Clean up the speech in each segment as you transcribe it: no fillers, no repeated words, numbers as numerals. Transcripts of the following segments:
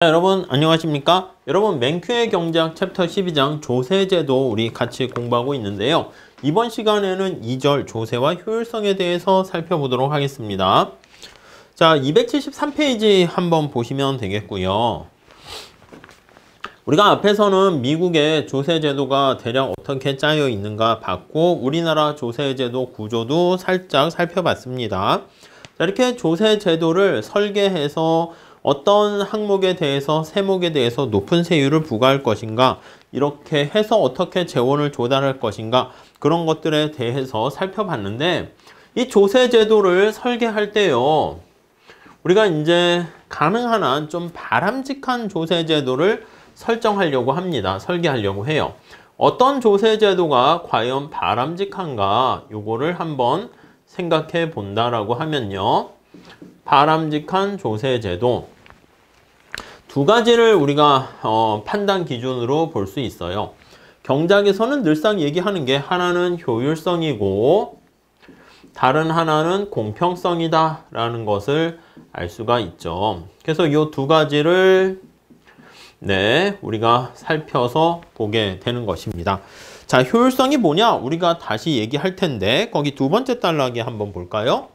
여러분 안녕하십니까? 여러분 맨큐의 경제학 챕터 12장 조세제도 우리 같이 공부하고 있는데요. 이번 시간에는 2절 조세와 효율성에 대해서 살펴보도록 하겠습니다. 자, 273페이지 한번 보시면 되겠고요. 우리가 앞에서는 미국의 조세제도가 대략 어떻게 짜여 있는가 봤고 우리나라 조세제도 구조도 살짝 살펴봤습니다. 자, 이렇게 조세제도를 설계해서 어떤 항목에 대해서 세목에 대해서 높은 세율을 부과할 것인가, 이렇게 해서 어떻게 재원을 조달할 것인가, 그런 것들에 대해서 살펴봤는데, 이 조세제도를 설계할 때요, 우리가 이제 가능한 한 좀 바람직한 조세제도를 설정하려고 합니다. 설계하려고 해요. 어떤 조세제도가 과연 바람직한가, 요거를 한번 생각해 본다라고 하면요, 바람직한 조세제도 두 가지를 우리가 판단 기준으로 볼 수 있어요. 경제학에서는 늘상 얘기하는 게 하나는 효율성이고 다른 하나는 공평성이다 라는 것을 알 수가 있죠. 그래서 이 두 가지를 우리가 살펴서 보게 되는 것입니다. 자, 효율성이 뭐냐? 우리가 다시 얘기할 텐데 거기 두 번째 단락에 한번 볼까요?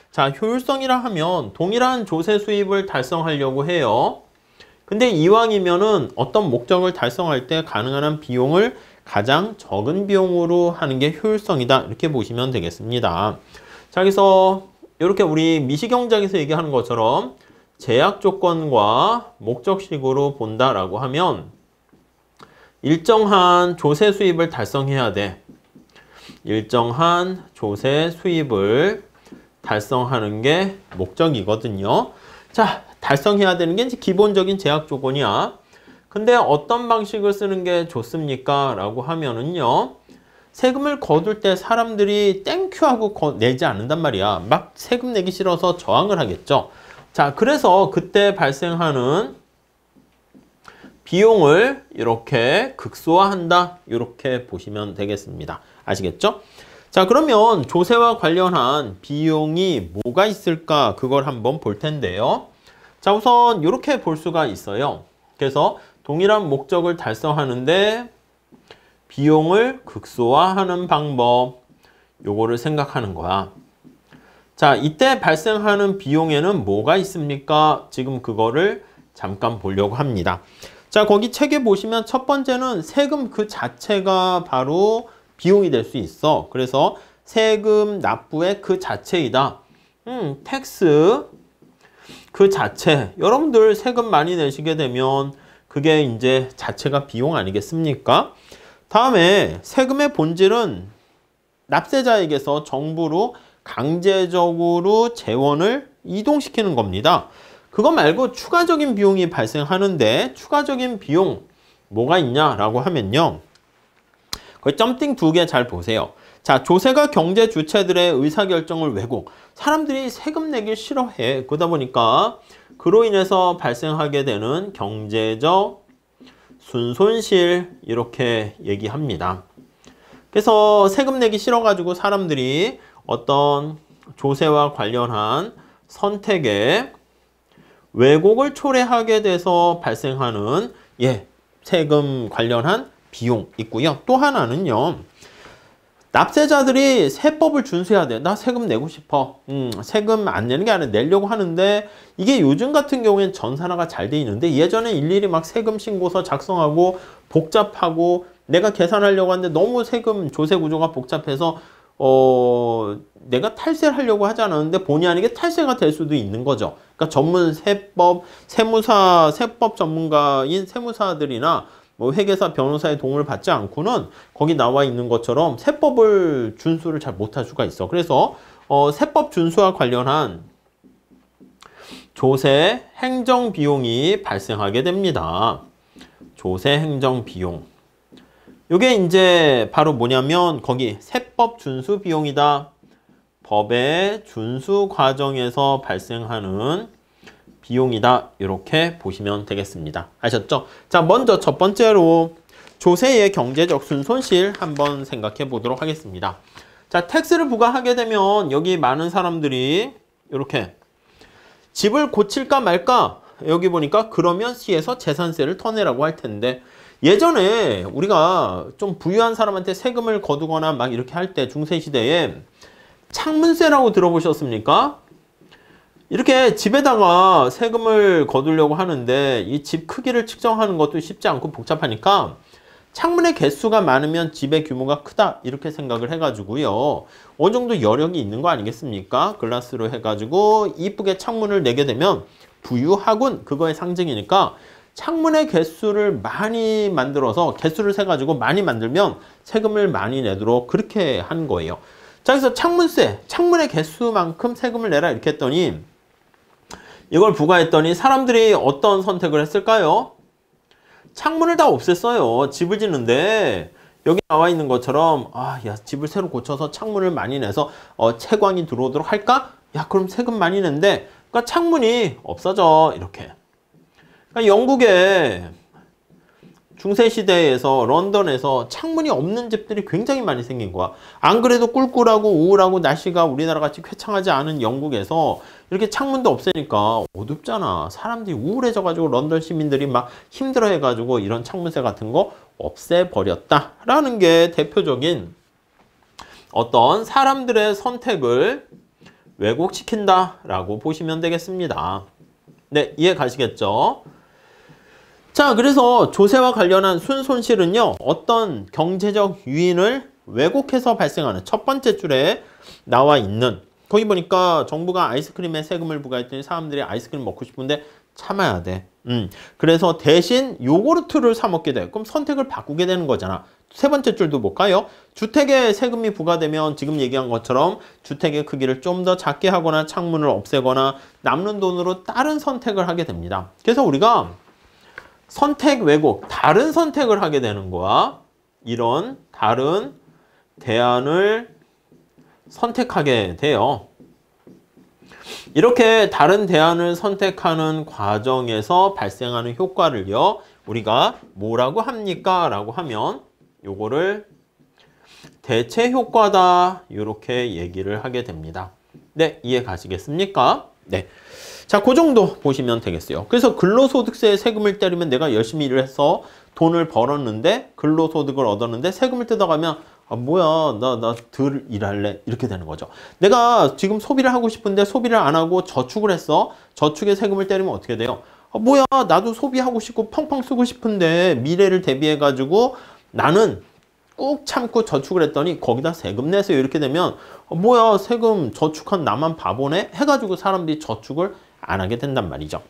자, 효율성이라 하면 동일한 조세 수입을 달성하려고 해요. 근데 이왕이면은 어떤 목적을 달성할 때 가능한 한 비용을 가장 적은 비용으로 하는 게 효율성이다. 이렇게 보시면 되겠습니다. 자, 그래서 이렇게 우리 미시경제학에서 얘기하는 것처럼 제약 조건과 목적식으로 본다라고 하면 일정한 조세 수입을 달성해야 돼. 일정한 조세 수입을 달성하는 게 목적이거든요. 자, 달성해야 되는 게 이제 기본적인 제약 조건이야. 근데 어떤 방식을 쓰는 게 좋습니까? 라고 하면은요, 세금을 거둘 때 사람들이 땡큐 하고 내지 않는단 말이야. 막 세금 내기 싫어서 저항을 하겠죠. 자, 그래서 그때 발생하는 비용을 이렇게 극소화한다. 이렇게 보시면 되겠습니다. 아시겠죠? 자, 그러면 조세와 관련한 비용이 뭐가 있을까? 그걸 한번 볼 텐데요. 자, 우선 이렇게 볼 수가 있어요. 그래서 동일한 목적을 달성하는데 비용을 극소화하는 방법, 요거를 생각하는 거야. 자, 이때 발생하는 비용에는 뭐가 있습니까? 지금 그거를 잠깐 보려고 합니다. 자, 거기 책에 보시면 첫 번째는 세금 그 자체가 바로 비용이 될 수 있어. 그래서 세금 납부의 그 자체이다. 텍스 그 자체. 여러분들 세금 많이 내시게 되면 그게 이제 자체가 비용 아니겠습니까? 다음에 세금의 본질은 납세자에게서 정부로 강제적으로 재원을 이동시키는 겁니다. 그거 말고 추가적인 비용이 발생하는데 추가적인 비용 뭐가 있냐라고 하면요. 거기 점띵 두 개 잘 보세요. 자, 조세가 경제 주체들의 의사결정을 왜곡. 사람들이 세금 내길 싫어해. 그러다 보니까 그로 인해서 발생하게 되는 경제적 순손실 이렇게 얘기합니다. 그래서 세금 내기 싫어가지고 사람들이 어떤 조세와 관련한 선택에 왜곡을 초래하게 돼서 발생하는 세금 관련한 비용 있고요. 또 하나는요. 납세자들이 세법을 준수해야 돼. 나 세금 내고 싶어. 세금 안 내는 게 아니라 내려고 하는데 이게 요즘 같은 경우엔 전산화가 잘 돼 있는데 예전에 일일이 막 세금 신고서 작성하고 복잡하고 내가 계산하려고 하는데 너무 세금 조세 구조가 복잡해서 내가 탈세를 하려고 하지 않았는데 본의 아니게 탈세가 될 수도 있는 거죠. 그러니까 전문 세법 전문가인 세무사들이나 뭐 회계사, 변호사의 도움을 받지 않고는 거기 나와 있는 것처럼 세법을 준수를 잘 못할 수가 있어. 그래서 세법 준수와 관련한 조세 행정 비용이 발생하게 됩니다. 조세 행정 비용. 요게 이제 바로 뭐냐면 거기 세법 준수 비용이다. 법의 준수 과정에서 발생하는 비용이다. 이렇게 보시면 되겠습니다. 아셨죠? 자, 먼저 첫 번째로 조세의 경제적 순손실 한번 생각해 보도록 하겠습니다. 자, 텍스를 부과하게 되면 여기 많은 사람들이 이렇게 집을 고칠까 말까 여기 보니까 그러면 C에서 재산세를 터내라고 할 텐데 예전에 우리가 좀 부유한 사람한테 세금을 거두거나 막 이렇게 할 때 중세시대에 창문세라고 들어보셨습니까? 이렇게 집에다가 세금을 거두려고 하는데 이 집 크기를 측정하는 것도 쉽지 않고 복잡하니까 창문의 개수가 많으면 집의 규모가 크다 이렇게 생각을 해가지고요. 어느 정도 여력이 있는 거 아니겠습니까? 글라스로 해가지고 이쁘게 창문을 내게 되면 부유하군 그거의 상징이니까 창문의 개수를 많이 만들어서 개수를 세가지고 많이 만들면 세금을 많이 내도록 그렇게 한 거예요. 자, 그래서 창문세, 창문의 개수만큼 세금을 내라 이렇게 했더니 이걸 부과했더니 사람들이 어떤 선택을 했을까요? 창문을 다 없앴어요. 집을 짓는데 여기 나와 있는 것처럼 야 집을 새로 고쳐서 창문을 많이 내서 채광이 들어오도록 할까? 야 그럼 세금 많이 낸대. 그러니까 창문이 없어져 이렇게. 그러니까 영국의 중세시대에서 런던에서 창문이 없는 집들이 굉장히 많이 생긴 거야. 안 그래도 꿀꿀하고 우울하고 날씨가 우리나라 같이 쾌창하지 않은 영국에서 이렇게 창문도 없으니까 어둡잖아. 사람들이 우울해져가지고 런던 시민들이 막 힘들어해가지고 이런 창문세 같은 거 없애버렸다라는 게 대표적인 어떤 사람들의 선택을 왜곡시킨다라고 보시면 되겠습니다. 네, 이해 가시겠죠? 자, 그래서 조세와 관련한 순손실은요, 어떤 경제적 유인을 왜곡해서 발생하는 첫 번째 줄에 나와 있는, 거기 보니까 정부가 아이스크림에 세금을 부과했더니 사람들이 아이스크림 먹고 싶은데 참아야 돼. 그래서 대신 요구르트를 사 먹게 돼. 그럼 선택을 바꾸게 되는 거잖아. 세 번째 줄도 볼까요? 주택에 세금이 부과되면 지금 얘기한 것처럼 주택의 크기를 좀 더 작게 하거나 창문을 없애거나 남는 돈으로 다른 선택을 하게 됩니다. 그래서 우리가 선택 왜곡, 다른 선택을 하게 되는 거야. 이런 다른 대안을 선택하게 돼요. 이렇게 다른 대안을 선택하는 과정에서 발생하는 효과를요. 우리가 뭐라고 합니까? 라고 하면 요거를 대체 효과다. 이렇게 얘기를 하게 됩니다. 네, 이해 가시겠습니까? 네. 자, 그 정도 보시면 되겠어요. 그래서 근로소득세에 세금을 때리면 내가 열심히 일을 해서 돈을 벌었는데 근로소득을 얻었는데 세금을 뜯어가면 뭐야 나 덜 일할래 이렇게 되는 거죠. 내가 지금 소비를 하고 싶은데 소비를 안 하고 저축을 했어. 저축에 세금을 때리면 어떻게 돼요? 뭐야 나도 소비하고 싶고 펑펑 쓰고 싶은데 미래를 대비해 가지고 나는 꾹 참고 저축을 했더니 거기다 세금 내세요 이렇게 되면 뭐야 세금 저축한 나만 바보네 해가지고 사람들이 저축을 안 하게 된단 말이죠.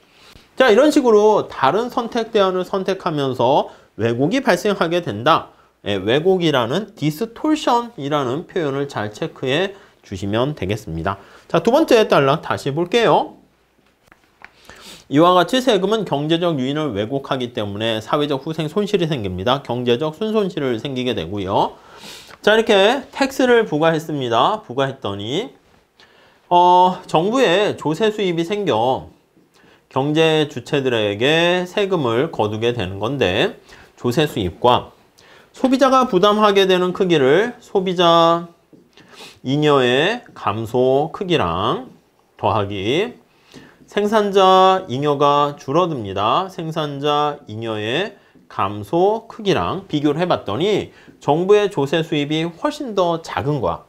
자, 이런 식으로 다른 선택 대안을 선택하면서 왜곡이 발생하게 된다. 왜곡이라는 디스토션이라는 표현을 잘 체크해 주시면 되겠습니다. 자, 두 번째 단락 다시 볼게요. 이와 같이 세금은 경제적 유인을 왜곡하기 때문에 사회적 후생 손실이 생깁니다. 경제적 순손실을 생기게 되고요. 자, 이렇게 텍스를 부과했습니다. 부과했더니 정부에 조세 수입이 생겨 경제 주체들에게 세금을 거두게 되는 건데 조세 수입과 소비자가 부담하게 되는 크기를 소비자 잉여의 감소 크기랑 더하기 생산자 잉여가 줄어듭니다. 생산자 잉여의 감소 크기랑 비교를 해봤더니 정부의 조세 수입이 훨씬 더 작은 거야.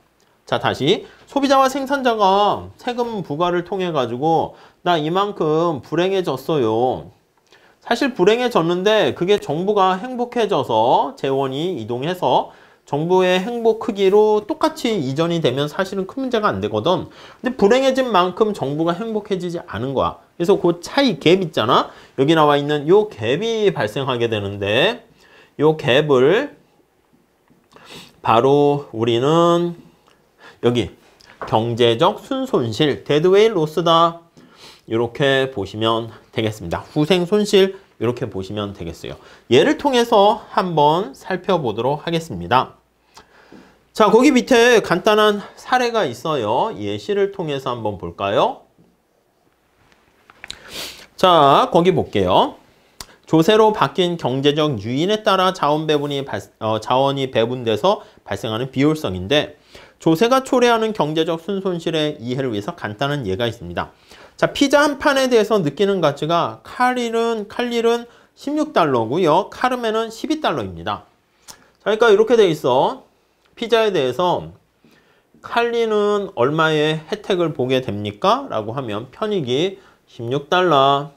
자, 다시 소비자와 생산자가 세금 부과를 통해 가지고 나 이만큼 불행해졌어요. 사실 불행해졌는데 그게 정부가 행복해져서 재원이 이동해서 정부의 행복 크기로 똑같이 이전이 되면 사실은 큰 문제가 안 되거든. 근데 불행해진 만큼 정부가 행복해지지 않은 거야. 그래서 그 차이 갭 있잖아. 여기 나와 있는 요 갭이 발생하게 되는데 요 갭을 바로 우리는 여기 경제적 순손실, 데드웨이 로스다. 이렇게 보시면 되겠습니다. 후생 손실 이렇게 보시면 되겠어요. 예를 통해서 한번 살펴보도록 하겠습니다. 자, 거기 밑에 간단한 사례가 있어요. 예시를 통해서 한번 볼까요? 자, 거기 볼게요. 조세로 바뀐 경제적 유인에 따라 자원이 배분돼서 발생하는 비효율성인데 조세가 초래하는 경제적 순손실의 이해를 위해서 간단한 예가 있습니다. 자, 피자 한 판에 대해서 느끼는 가치가 칼릴은 16달러고요. 카르멘은 12달러입니다. 자, 그러니까 이렇게 돼 있어. 피자에 대해서 칼리는 얼마의 혜택을 보게 됩니까? 라고 하면 편익이 16달러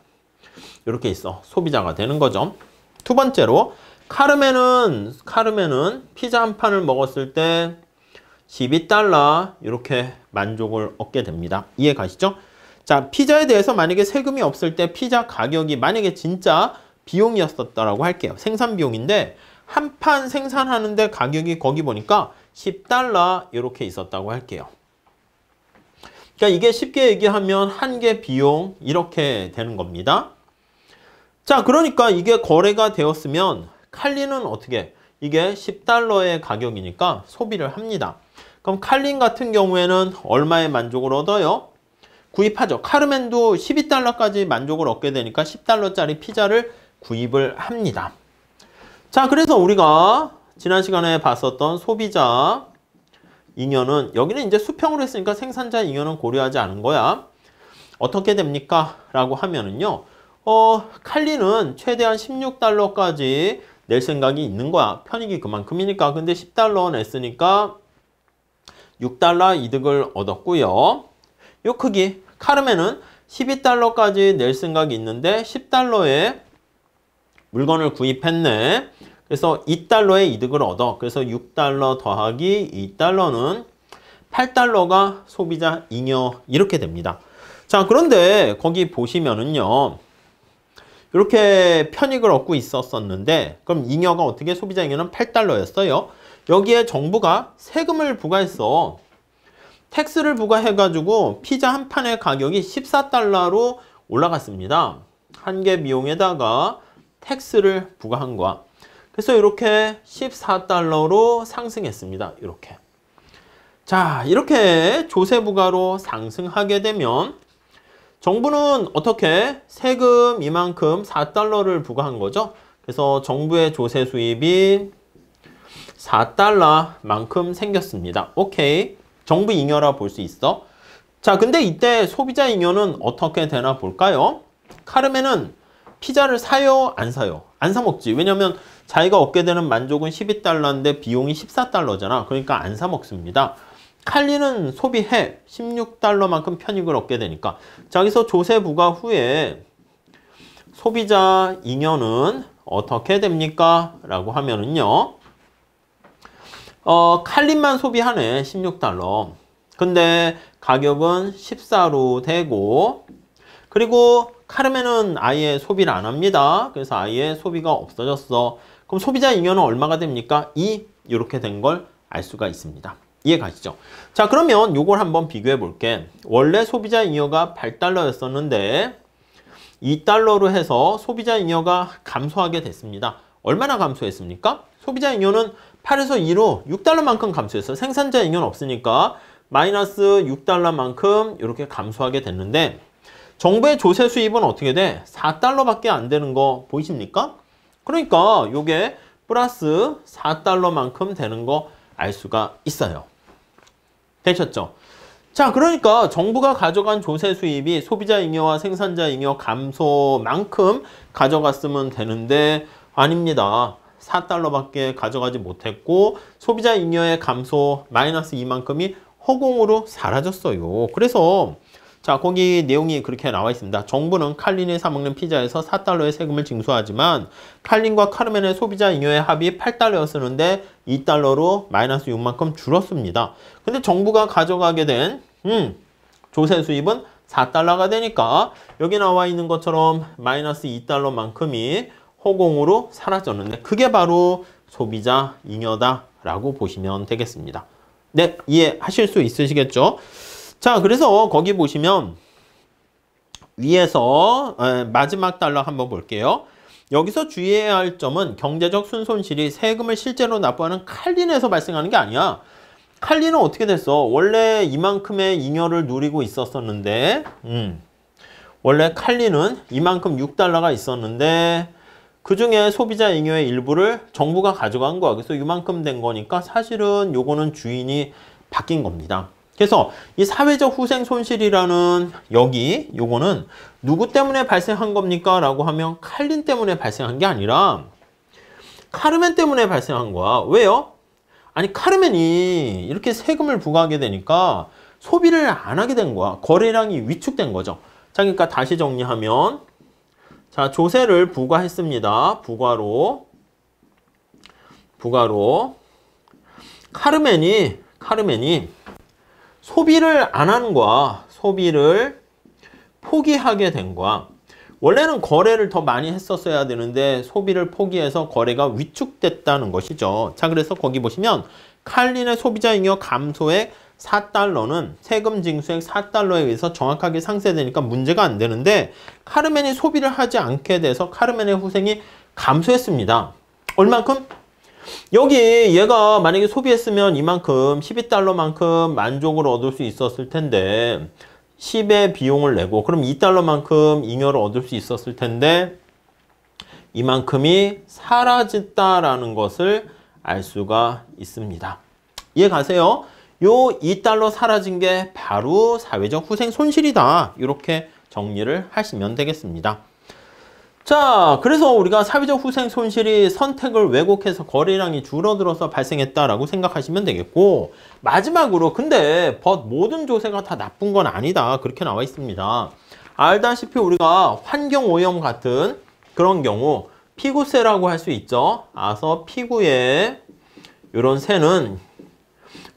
이렇게 있어. 소비자가 되는 거죠. 두 번째로 카르멘은 피자 한 판을 먹었을 때 12달러 이렇게 만족을 얻게 됩니다. 이해 가시죠? 자, 피자에 대해서 만약에 세금이 없을 때 피자 가격이 만약에 진짜 비용이었었다라고 할게요. 생산 비용인데 한 판 생산하는데 가격이 거기 보니까 10달러 이렇게 있었다고 할게요. 그러니까 이게 쉽게 얘기하면 한 개 비용 이렇게 되는 겁니다. 자, 그러니까 이게 거래가 되었으면 칼린은 어떻게? 이게 10달러의 가격이니까 소비를 합니다. 그럼 칼린 같은 경우에는 얼마의 만족을 얻어요? 구입하죠. 카르멘도 12달러까지 만족을 얻게 되니까 10달러짜리 피자를 구입을 합니다. 자, 그래서 우리가 지난 시간에 봤었던 소비자 잉여는 여기는 이제 수평으로 했으니까 생산자 잉여는 고려하지 않은 거야. 어떻게 됩니까? 라고 하면은요. 칼리는 최대한 16달러까지 낼 생각이 있는 거야. 편익이 그만큼이니까. 근데 10달러 냈으니까 6달러 이득을 얻었고요. 요 크기 카르멘은 12달러까지 낼 생각이 있는데 10달러에 물건을 구입했네. 그래서 2달러의 이득을 얻어. 그래서 6달러 더하기 2달러는 8달러가 소비자 잉여 이렇게 됩니다. 자, 그런데 거기 보시면은요. 이렇게 편익을 얻고 있었는데 그럼 잉여가 어떻게 소비자 잉여는 8달러였어요. 여기에 정부가 세금을 부과했어. 텍스를 부과해가지고 피자 한 판의 가격이 14달러로 올라갔습니다. 한 개 비용에다가 텍스를 부과한 거야. 그래서 이렇게 14달러로 상승했습니다. 이렇게. 자, 이렇게 조세 부과로 상승하게 되면 정부는 어떻게 세금 이만큼 4달러를 부과한 거죠. 그래서 정부의 조세 수입이 4달러만큼 생겼습니다. 오케이. 정부 잉여라 볼 수 있어. 자, 근데 이때 소비자 잉여는 어떻게 되나 볼까요? 카르멘은 피자를 사요? 안 사요? 안 사 먹지. 왜냐면 자기가 얻게 되는 만족은 12달러인데 비용이 14달러잖아. 그러니까 안 사 먹습니다. 칼리는 소비해. 16달러만큼 편익을 얻게 되니까. 자, 여기서 조세 부과 후에 소비자 잉여는 어떻게 됩니까? 라고 하면은요. 칼린만 소비하네. 16달러. 근데 가격은 14로 되고 그리고 카르멘은 아예 소비를 안 합니다. 그래서 아예 소비가 없어졌어. 그럼 소비자 잉여는 얼마가 됩니까? 2 이렇게 된 걸 알 수가 있습니다. 이해 가시죠? 자, 그러면 요걸 한번 비교해 볼게. 원래 소비자 잉여가 8달러였었는데 2달러로 해서 소비자 잉여가 감소하게 됐습니다. 얼마나 감소했습니까? 소비자 잉여는 8에서 2로 6달러만큼 감소했어요. 생산자 잉여는 없으니까 마이너스 6달러만큼 이렇게 감소하게 됐는데 정부의 조세 수입은 어떻게 돼? 4달러밖에 안 되는 거 보이십니까? 그러니까 요게 플러스 4달러만큼 되는 거 알 수가 있어요. 되셨죠? 자, 그러니까 정부가 가져간 조세 수입이 소비자 잉여와 생산자 잉여 감소만큼 가져갔으면 되는데 아닙니다. 4달러밖에 가져가지 못했고 소비자 잉여의 감소 마이너스 2만큼이 허공으로 사라졌어요. 그래서 자, 거기 내용이 그렇게 나와 있습니다. 정부는 칼린이 사먹는 피자에서 4달러의 세금을 징수하지만 칼린과 카르멘의 소비자 잉여의 합이 8달러였었는데 2달러로 마이너스 6만큼 줄었습니다. 근데 정부가 가져가게 된 조세 수입은 4달러가 되니까 여기 나와 있는 것처럼 마이너스 2달러만큼이 허공으로 사라졌는데 그게 바로 소비자 잉여다라고 보시면 되겠습니다. 네, 이해하실 수 있으시겠죠? 자, 그래서 거기 보시면 위에서 마지막 달러 한번 볼게요. 여기서 주의해야 할 점은 경제적 순손실이 세금을 실제로 납부하는 칼린에서 발생하는 게 아니야. 칼린은 어떻게 됐어? 원래 이만큼의 잉여를 누리고 있었는데 원래 칼린은 이만큼 6달러가 있었는데 그 중에 소비자 잉여의 일부를 정부가 가져간 거야. 그래서 이만큼 된 거니까 사실은 요거는 주인이 바뀐 겁니다. 그래서 이 사회적 후생 손실이라는 요거는 누구 때문에 발생한 겁니까? 라고 하면 칼린 때문에 발생한 게 아니라 카르멘 때문에 발생한 거야. 왜요? 아니 카르멘이 이렇게 세금을 부과하게 되니까 소비를 안 하게 된 거야. 거래량이 위축된 거죠. 자, 그러니까 다시 정리하면 자, 조세를 부과했습니다. 부과로 카르멘이 소비를 안 하는 거야. 소비를 포기하게 된 거야. 원래는 거래를 더 많이 했었어야 되는데 소비를 포기해서 거래가 위축됐다는 것이죠. 자, 그래서 거기 보시면 칼린의 소비자 잉여 감소액 4달러는 세금 징수액 4달러에 의해서 정확하게 상쇄되니까 문제가 안 되는데 카르멘이 소비를 하지 않게 돼서 카르멘의 후생이 감소했습니다. 얼만큼? 여기 얘가 만약에 소비했으면 이만큼 12달러만큼 만족을 얻을 수 있었을 텐데 10의 비용을 내고 그럼 2달러만큼 잉여를 얻을 수 있었을 텐데 이만큼이 사라졌다라는 것을 알 수가 있습니다. 이해 가세요? 요 2달러 사라진 게 바로 사회적 후생 손실이다. 이렇게 정리를 하시면 되겠습니다. 자, 그래서 우리가 사회적 후생 손실이 선택을 왜곡해서 거래량이 줄어들어서 발생했다라고 생각하시면 되겠고 마지막으로 근데 모든 조세가 다 나쁜 건 아니다. 그렇게 나와 있습니다. 알다시피 우리가 환경오염 같은 그런 경우 피구세라고 할 수 있죠. 그래서 피구의 이런 세는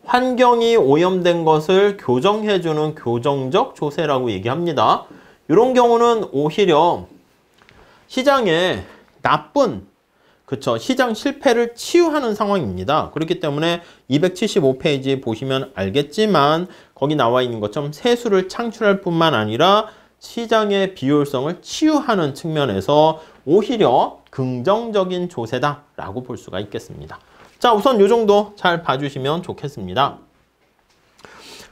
환경이 오염된 것을 교정해주는 교정적 조세라고 얘기합니다. 이런 경우는 오히려 시장에 나쁜 시장 실패를 치유하는 상황입니다. 그렇기 때문에 275페이지 보시면 알겠지만 거기 나와 있는 것처럼 세수를 창출할 뿐만 아니라 시장의 비효율성을 치유하는 측면에서 오히려 긍정적인 조세다라고 볼 수가 있겠습니다. 자, 우선 이 정도 잘 봐주시면 좋겠습니다.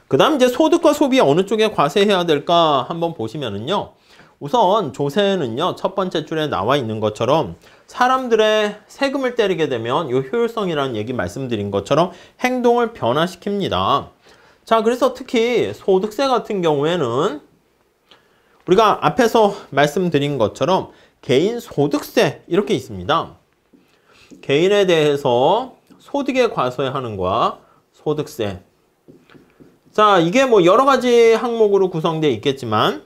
그 다음 이제 소득과 소비 어느 쪽에 과세해야 될까 한번 보시면은요. 우선 조세는요. 첫 번째 줄에 나와 있는 것처럼 사람들의 세금을 때리게 되면 이 효율성이라는 얘기 말씀드린 것처럼 행동을 변화시킵니다. 자, 그래서 특히 소득세 같은 경우에는 우리가 앞에서 말씀드린 것처럼 개인 소득세 이렇게 있습니다. 개인에 대해서 소득에 과세하는 거와 소득세. 자, 이게 뭐 여러 가지 항목으로 구성되어 있겠지만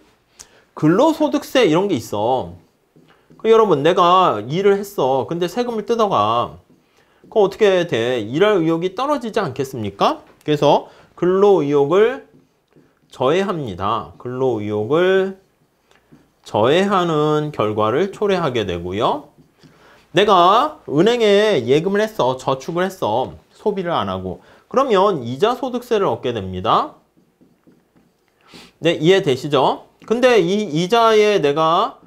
근로소득세 이런 게 있어. 여러분 내가 일을 했어. 근데 세금을 뜯어가. 그럼 어떻게 돼? 일할 의욕이 떨어지지 않겠습니까? 그래서 근로의욕을 저해합니다. 근로의욕을 저해하는 결과를 초래하게 되고요. 내가 은행에 예금을 했어. 저축을 했어. 소비를 안 하고. 그러면 이자 소득세를 얻게 됩니다. 네, 이해되시죠? 근데 이 이자에 내가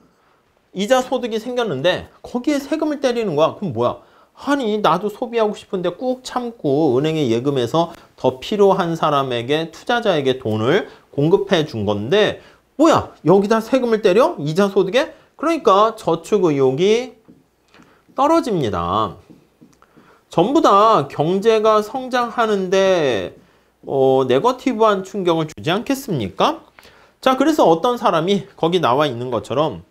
이자 소득이 생겼는데 거기에 세금을 때리는 거야. 그럼 뭐야? 아니 나도 소비하고 싶은데 꾹 참고 은행에 예금해서 더 필요한 사람에게 투자자에게 돈을 공급해 준 건데 뭐야? 여기다 세금을 때려? 이자 소득에? 그러니까 저축 의욕이 떨어집니다. 전부 다 경제가 성장하는데 네거티브한 충격을 주지 않겠습니까? 자, 그래서 어떤 사람이 거기 나와 있는 것처럼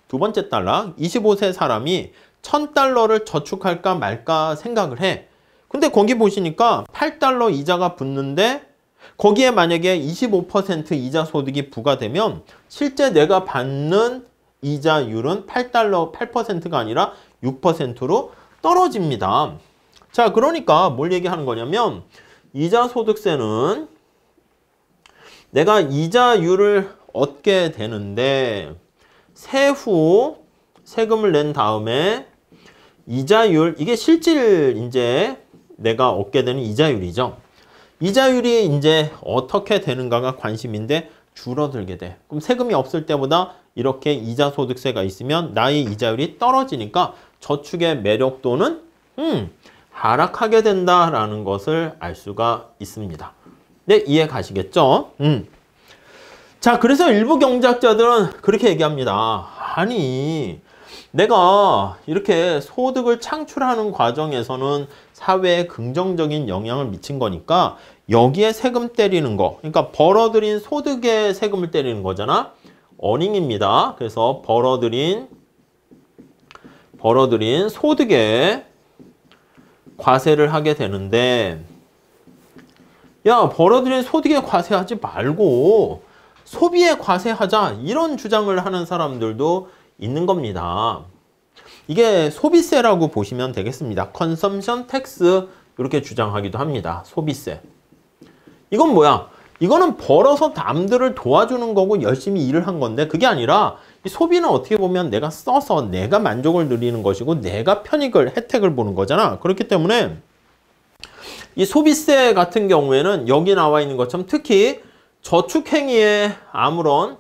두 번째 단락 25세 사람이 1000달러를 저축할까 말까 생각을 해. 근데 거기 보시니까 8달러 이자가 붙는데 거기에 만약에 25% 이자 소득이 부과되면 실제 내가 받는 이자율은 8%가 아니라 6%로 떨어집니다. 자, 그러니까 뭘 얘기하는 거냐면 이자 소득세는 내가 이자율을 얻게 되는데 세후 세금을 낸 다음에 이자율, 이게 실질 이제 내가 얻게 되는 이자율이죠. 이자율이 이제 어떻게 되는가가 관심인데 줄어들게 돼. 그럼 세금이 없을 때보다 이렇게 이자 소득세가 있으면 나의 이자율이 떨어지니까 저축의 매력도는 하락하게 된다라는 것을 알 수가 있습니다. 네, 이해 가시겠죠? 자, 그래서 일부 경제학자들은 그렇게 얘기합니다. 아니, 내가 이렇게 소득을 창출하는 과정에서는 사회에 긍정적인 영향을 미친 거니까 여기에 세금 때리는 거. 그러니까 벌어들인 소득에 세금을 때리는 거잖아. 어닝입니다. 그래서 벌어들인 소득에 과세를 하게 되는데, 야, 벌어들인 소득에 과세하지 말고 소비에 과세하자, 이런 주장을 하는 사람들도 있는 겁니다. 이게 소비세라고 보시면 되겠습니다. 컨섬션 텍스, 이렇게 주장하기도 합니다. 소비세. 이건 뭐야? 이거는 벌어서 남들을 도와주는 거고 열심히 일을 한 건데, 그게 아니라 이 소비는 어떻게 보면 내가 써서 내가 만족을 누리는 것이고 내가 편익을, 혜택을 보는 거잖아. 그렇기 때문에 이 소비세 같은 경우에는 여기 나와 있는 것처럼 특히 저축행위에 아무런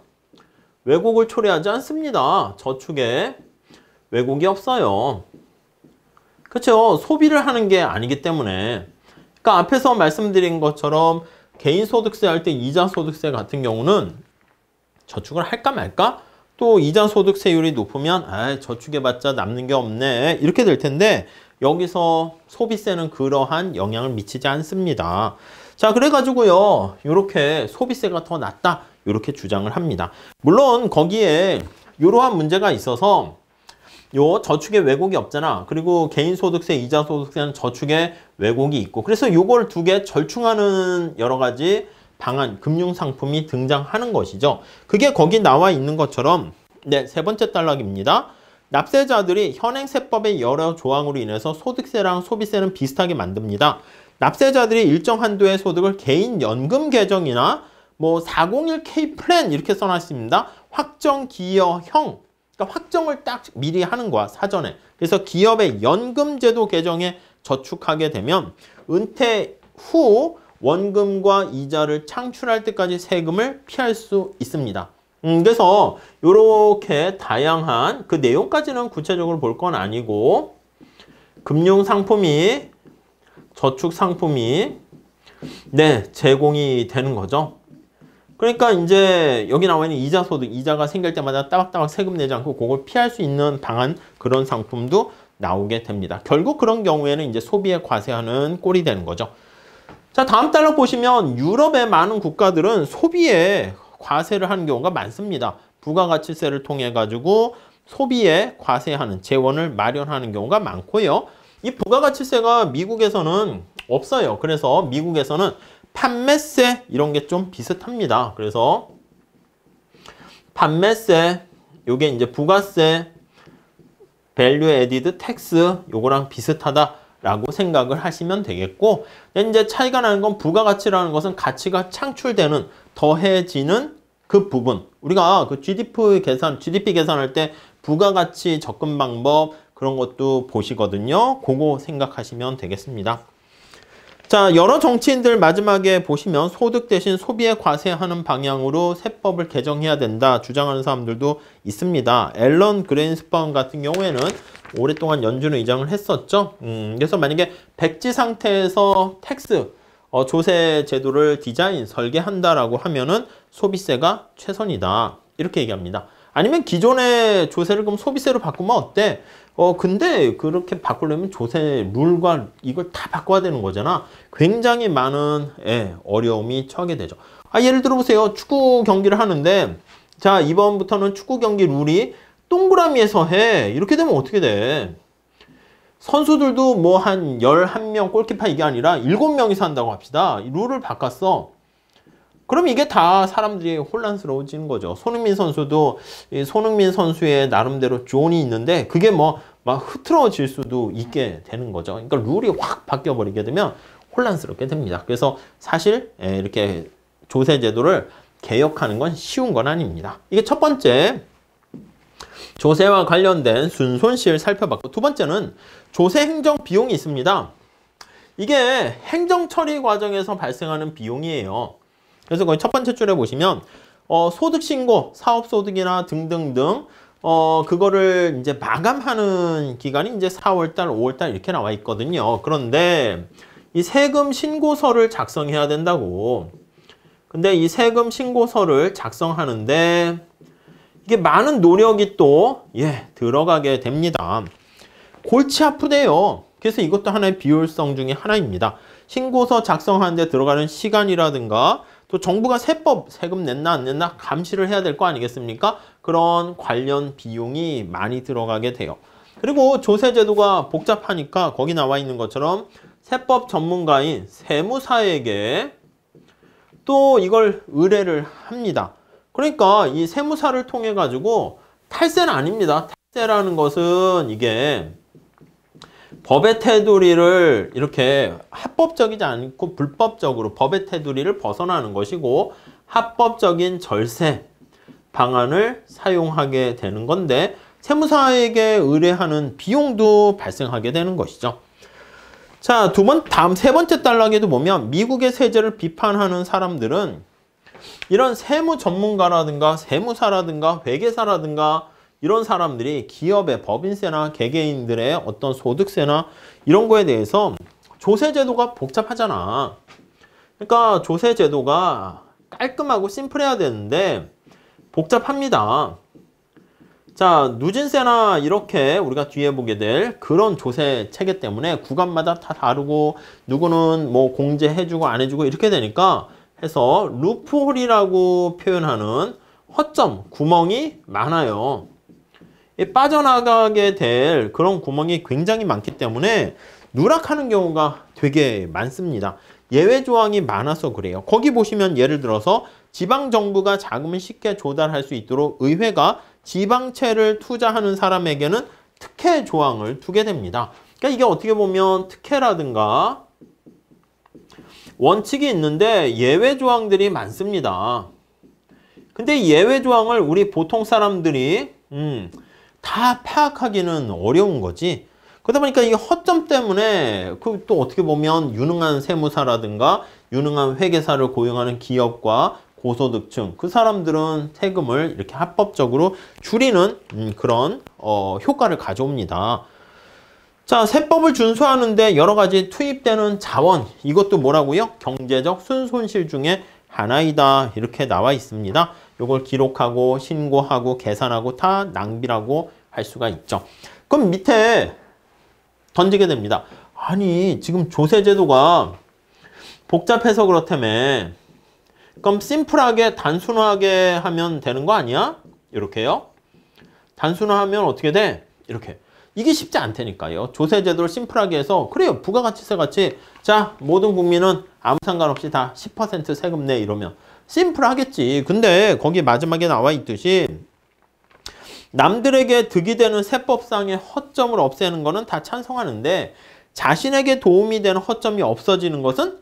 왜곡을 초래하지 않습니다. 저축에 왜곡이 없어요. 그렇죠? 소비를 하는 게 아니기 때문에. 그러니까 앞에서 말씀드린 것처럼 개인소득세 할 때 이자소득세 같은 경우는 저축을 할까 말까? 또 이자소득세율이 높으면 저축해봤자 남는 게 없네, 이렇게 될 텐데, 여기서 소비세는 그러한 영향을 미치지 않습니다. 자, 그래가지고요, 이렇게 소비세가 더 낮다, 이렇게 주장을 합니다. 물론 거기에 이러한 문제가 있어서 요 저축에 왜곡이 없잖아. 그리고 개인소득세, 이자소득세는 저축에 왜곡이 있고, 그래서 요걸 두 개 절충하는 여러 가지 방안, 금융상품이 등장하는 것이죠. 그게 거기 나와 있는 것처럼, 네, 세 번째 단락입니다. 납세자들이 현행세법의 여러 조항으로 인해서 소득세랑 소비세는 비슷하게 만듭니다. 납세자들이 일정 한도의 소득을 개인연금 계정이나 뭐 401k 플랜, 이렇게 써놨습니다. 확정기여형, 그러니까 확정을 딱 미리 하는 거야, 사전에. 그래서 기업의 연금제도 계정에 저축하게 되면 은퇴 후 원금과 이자를 창출할 때까지 세금을 피할 수 있습니다. 그래서 이렇게 다양한 그 내용까지는 구체적으로 볼 건 아니고, 금융상품이, 저축상품이 제공이 되는 거죠. 그러니까 이제 여기 나와 있는 이자소득, 이자가 생길 때마다 따박따박 세금 내지 않고 그걸 피할 수 있는 방안, 그런 상품도 나오게 됩니다. 결국 그런 경우에는 이제 소비에 과세하는 꼴이 되는 거죠. 자, 다음 단락 보시면 유럽의 많은 국가들은 소비에 과세를 하는 경우가 많습니다. 부가가치세를 통해 가지고 소비에 과세하는 재원을 마련하는 경우가 많고요. 이 부가가치세가 미국에서는 없어요. 그래서 미국에서는 판매세, 이런 게 좀 비슷합니다. 그래서 판매세, 요게 이제 부가세, 밸류 에디드 텍스, 요거랑 비슷하다라고 생각을 하시면 되겠고, 이제 차이가 나는 건 부가가치라는 것은 가치가 창출되는, 더해지는 그 부분. 우리가 그 GDP 계산할 때 부가가치 접근 방법, 그런 것도 보시거든요. 그거 생각하시면 되겠습니다. 자, 여러 정치인들 마지막에 보시면 소득 대신 소비에 과세하는 방향으로 세법을 개정해야 된다 주장하는 사람들도 있습니다. 앨런 그레인스펀 같은 경우에는 오랫동안 연준 의장을 했었죠. 그래서 만약에 백지 상태에서 텍스, 조세 제도를 설계한다라고 하면은 소비세가 최선이다, 이렇게 얘기합니다. 아니면 기존의 조세를 그럼 소비세로 바꾸면 어때? 근데 그렇게 바꾸려면 조세 룰과 이걸 다 바꿔야 되는 거잖아. 굉장히 많은 어려움이 처하게 되죠. 예를 들어 보세요. 축구 경기를 하는데, 자, 이번부터는 축구 경기 룰이 동그라미에서 해. 이렇게 되면 어떻게 돼? 선수들도 뭐 한 11명 골키퍼, 이게 아니라 7명이서 한다고 합시다. 룰을 바꿨어. 그럼 이게 다 사람들이 혼란스러워지는 거죠. 손흥민 선수도 손흥민 선수의 나름대로 존이 있는데 그게 뭐 막 흐트러질 수도 있게 되는 거죠. 그러니까 룰이 확 바뀌어버리게 되면 혼란스럽게 됩니다. 그래서 사실 이렇게 조세 제도를 개혁하는 건 쉬운 건 아닙니다. 이게 첫 번째, 조세와 관련된 순손실 살펴봤고, 두 번째는 조세 행정 비용이 있습니다. 이게 행정 처리 과정에서 발생하는 비용이에요. 그래서 거기 첫 번째 줄에 보시면 소득신고, 사업소득이나 등등등 그거를 이제 마감하는 기간이 이제 4월달, 5월달 이렇게 나와 있거든요. 그런데 이 세금 신고서를 작성해야 된다고. 근데 이 세금 신고서를 작성하는데 이게 많은 노력이 또 들어가게 됩니다. 골치 아프대요. 그래서 이것도 하나의 비효율성 중에 하나입니다. 신고서 작성하는 데 들어가는 시간이라든가 또 정부가 세금 냈나 안 냈나 감시를 해야 될 거 아니겠습니까? 그런 관련 비용이 많이 들어가게 돼요. 그리고 조세제도가 복잡하니까 거기 나와 있는 것처럼 세법 전문가인 세무사에게 또 이걸 의뢰를 합니다. 그러니까 이 세무사를 통해 가지고 탈세는 아닙니다. 탈세라는 것은 이게 법의 테두리를 이렇게 합법적이지 않고 불법적으로 법의 테두리를 벗어나는 것이고 합법적인 절세 방안을 사용하게 되는 건데 세무사에게 의뢰하는 비용도 발생하게 되는 것이죠. 자, 세 번째 단락에도 보면 미국의 세제를 비판하는 사람들은 이런 세무 전문가라든가 세무사라든가 회계사라든가 이런 사람들이 기업의 법인세나 개개인들의 어떤 소득세나 이런 거에 대해서 조세제도가 복잡하잖아. 그러니까 조세제도가 깔끔하고 심플해야 되는데 복잡합니다. 자, 누진세나 이렇게 우리가 뒤에 보게 될 그런 조세 체계 때문에 구간마다 다 다르고 누구는 뭐 공제해주고 안 해주고 이렇게 되니까 해서 루프홀이라고 표현하는 허점, 구멍이 많아요. 빠져나가게 될 그런 구멍이 굉장히 많기 때문에 누락하는 경우가 되게 많습니다. 예외 조항이 많아서 그래요. 거기 보시면 예를 들어서 지방정부가 자금을 쉽게 조달할 수 있도록 의회가 지방채를 투자하는 사람에게는 특혜 조항을 두게 됩니다. 그러니까 이게 어떻게 보면 특혜라든가 원칙이 있는데 예외 조항들이 많습니다. 근데 예외 조항을 우리 보통 사람들이 다 파악하기는 어려운 거지. 그러다 보니까 이 허점 때문에 그 또 어떻게 보면 유능한 세무사라든가 유능한 회계사를 고용하는 기업과 고소득층 그 사람들은 세금을 이렇게 합법적으로 줄이는 그런 효과를 가져옵니다. 자, 세법을 준수하는데 여러 가지 투입되는 자원 이것도 뭐라고요? 경제적 순손실 중에 하나이다 이렇게 나와 있습니다. 이걸 기록하고 신고하고 계산하고 다 낭비라고 할 수가 있죠. 그럼 밑에 던지게 됩니다. 아니 지금 조세제도가 복잡해서 그렇다며 그럼 심플하게 단순하게 하면 되는 거 아니야? 이렇게요. 단순화하면 어떻게 돼? 이렇게. 이게 쉽지 않다니까요. 조세제도를 심플하게 해서 그래요. 부가가치세 같이 자 모든 국민은 아무 상관없이 다 10% 세금 내 이러면 심플하겠지. 근데 거기 마지막에 나와 있듯이 남들에게 득이 되는 세법상의 허점을 없애는 거는 다 찬성하는데 자신에게 도움이 되는 허점이 없어지는 것은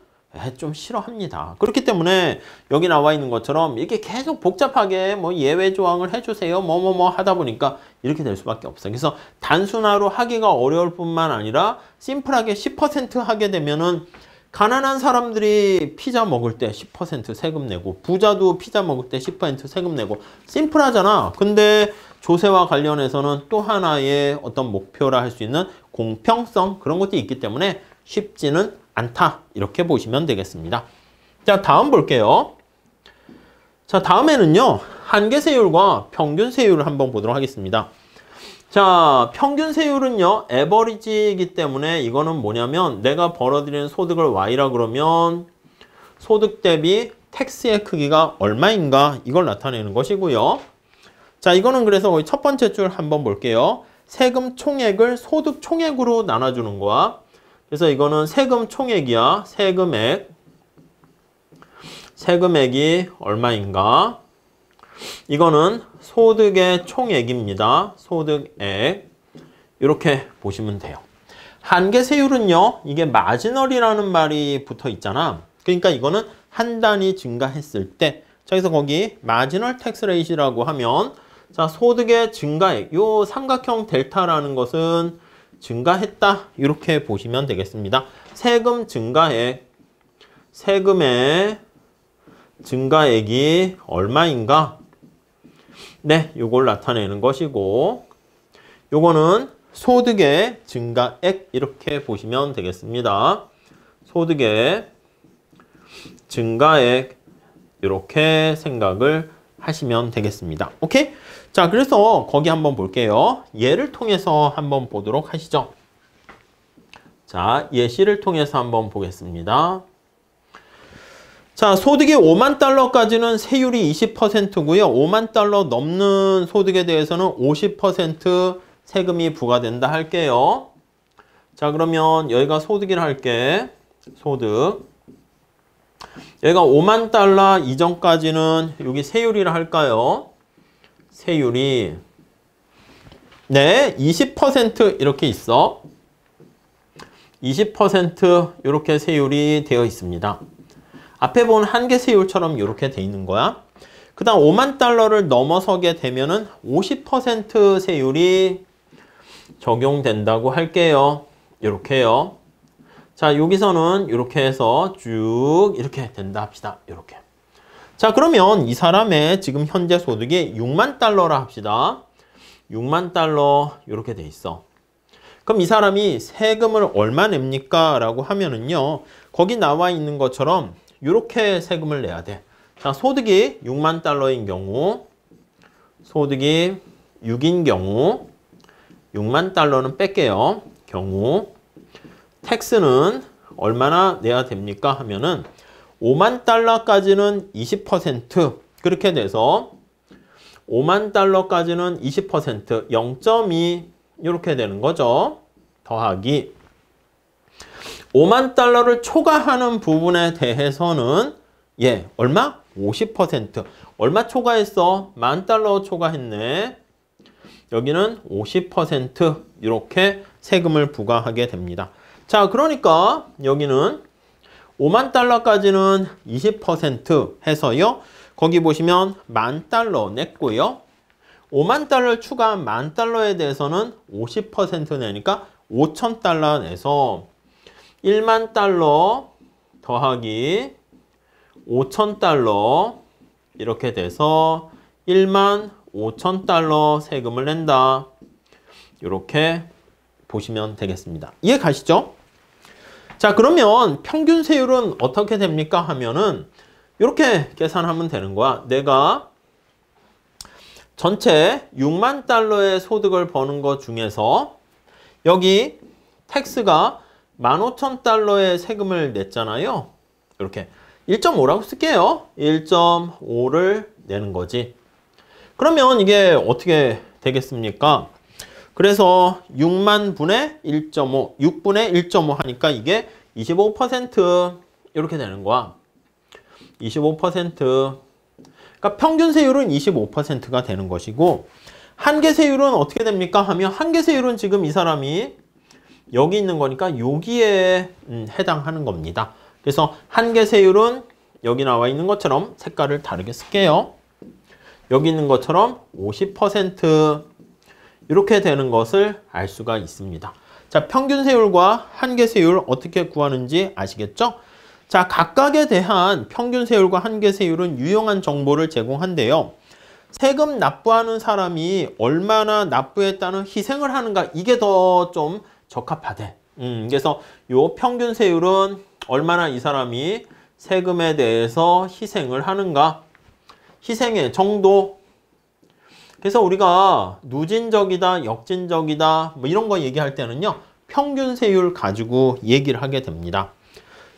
좀 싫어합니다. 그렇기 때문에 여기 나와 있는 것처럼 이렇게 계속 복잡하게 뭐 예외 조항을 해주세요 뭐뭐뭐 하다 보니까 이렇게 될 수밖에 없어요. 그래서 단순화로 하기가 어려울 뿐만 아니라 심플하게 10% 하게 되면은 가난한 사람들이 피자 먹을 때 10% 세금 내고 부자도 피자 먹을 때 10% 세금 내고 심플하잖아. 근데 조세와 관련해서는 또 하나의 어떤 목표라 할 수 있는 공평성 그런 것도 있기 때문에 쉽지는 않다. 이렇게 보시면 되겠습니다. 자, 다음 볼게요. 자, 다음에는요. 한계세율과 평균세율을 한번 보도록 하겠습니다. 자, 평균세율은요. 에버리지이기 때문에 이거는 뭐냐면 내가 벌어들이는 소득을 Y라 그러면 소득 대비 텍스의 크기가 얼마인가 이걸 나타내는 것이고요. 자, 이거는 그래서 거의 첫 번째 줄 한번 볼게요. 세금 총액을 소득 총액으로 나눠주는 거야. 그래서 이거는 세금 총액이야. 세금액이 얼마인가? 이거는 소득의 총액입니다. 소득액. 이렇게 보시면 돼요. 한계세율은요. 이게 마지널이라는 말이 붙어 있잖아. 그러니까 이거는 한 단위 증가했을 때. 자, 그래서 거기 마지널 텍스 레이시라고 하면 자, 소득의 증가액. 요 삼각형 델타라는 것은 증가했다. 이렇게 보시면 되겠습니다. 세금 증가액. 세금의 증가액이 얼마인가? 네, 요걸 나타내는 것이고 요거는 소득의 증가액 이렇게 보시면 되겠습니다. 소득의 증가액 이렇게 생각을 하시면 되겠습니다. 오케이? 자, 그래서 거기 한번 볼게요. 예를 통해서 한번 보도록 하시죠. 자, 예시를 통해서 한번 보겠습니다. 자, 소득이 5만 달러까지는 세율이 20%고요. 5만 달러 넘는 소득에 대해서는 50% 세금이 부과된다 할게요. 자, 그러면 여기가 소득이라 할게. 소득. 여기가 5만 달러 이전까지는 여기 세율이라 할까요? 세율이 네, 20% 이렇게 있어. 20% 이렇게 세율이 되어 있습니다. 앞에 본 한계 세율처럼 이렇게 돼 있는 거야. 그 다음 5만 달러를 넘어서게 되면은 50% 세율이 적용된다고 할게요. 이렇게요. 자, 여기서는 이렇게 해서 쭉 이렇게 된다 합시다. 이렇게. 자, 그러면 이 사람의 지금 현재 소득이 6만 달러라 합시다. 6만 달러 이렇게 돼 있어. 그럼 이 사람이 세금을 얼마 냅니까? 라고 하면은요. 거기 나와 있는 것처럼 이렇게 세금을 내야 돼. 자, 소득이 6만 달러인 경우, 소득이 6인 경우, 6만 달러는 뺄게요. 경우, 텍스는 얼마나 내야 됩니까? 하면은 5만 달러까지는 20%, 그렇게 돼서 5만 달러까지는 20%, 0.2 이렇게 되는 거죠. 더하기 5만 달러를 초과하는 부분에 대해서는 얼마? 50%. 얼마 초과했어? 1만 달러 초과했네. 여기는 50% 이렇게 세금을 부과하게 됩니다. 자, 그러니까 여기는 5만 달러까지는 20% 해서요. 거기 보시면 1만 달러 냈고요. 5만 달러를 추가한 1만 달러에 대해서는 50% 내니까 5천 달러 내서 1만 달러 더하기 5천 달러 이렇게 돼서 1만 5천 달러 세금을 낸다. 이렇게 보시면 되겠습니다. 이해 가시죠? 자, 그러면 평균 세율은 어떻게 됩니까? 하면은 이렇게 계산하면 되는 거야. 내가 전체 6만 달러의 소득을 버는 것 중에서 여기 텍스가 15,000달러의 세금을 냈잖아요. 이렇게 1.5라고 쓸게요. 1.5를 내는 거지. 그러면 이게 어떻게 되겠습니까? 그래서 6만 분의 1.5, 6분의 1.5 하니까 이게 25% 이렇게 되는 거야. 25%. 그러니까 평균 세율은 25%가 되는 것이고 한계 세율은 어떻게 됩니까? 하면 한계 세율은 지금 이 사람이 여기 있는 거니까 여기에 해당하는 겁니다. 그래서 한계 세율은 여기 나와 있는 것처럼 색깔을 다르게 쓸게요. 여기 있는 것처럼 50% 이렇게 되는 것을 알 수가 있습니다. 자, 평균 세율과 한계 세율 어떻게 구하는지 아시겠죠? 자, 각각에 대한 평균 세율과 한계 세율은 유용한 정보를 제공한대요. 세금 납부하는 사람이 얼마나 납부했다는 희생을 하는가, 이게 더 좀 적합하대. 그래서 요 평균 세율은 얼마나 이 사람이 세금에 대해서 희생을 하는가, 희생의 정도. 그래서 우리가 누진적이다, 역진적이다 뭐 이런 거 얘기할 때는요, 평균 세율 가지고 얘기를 하게 됩니다.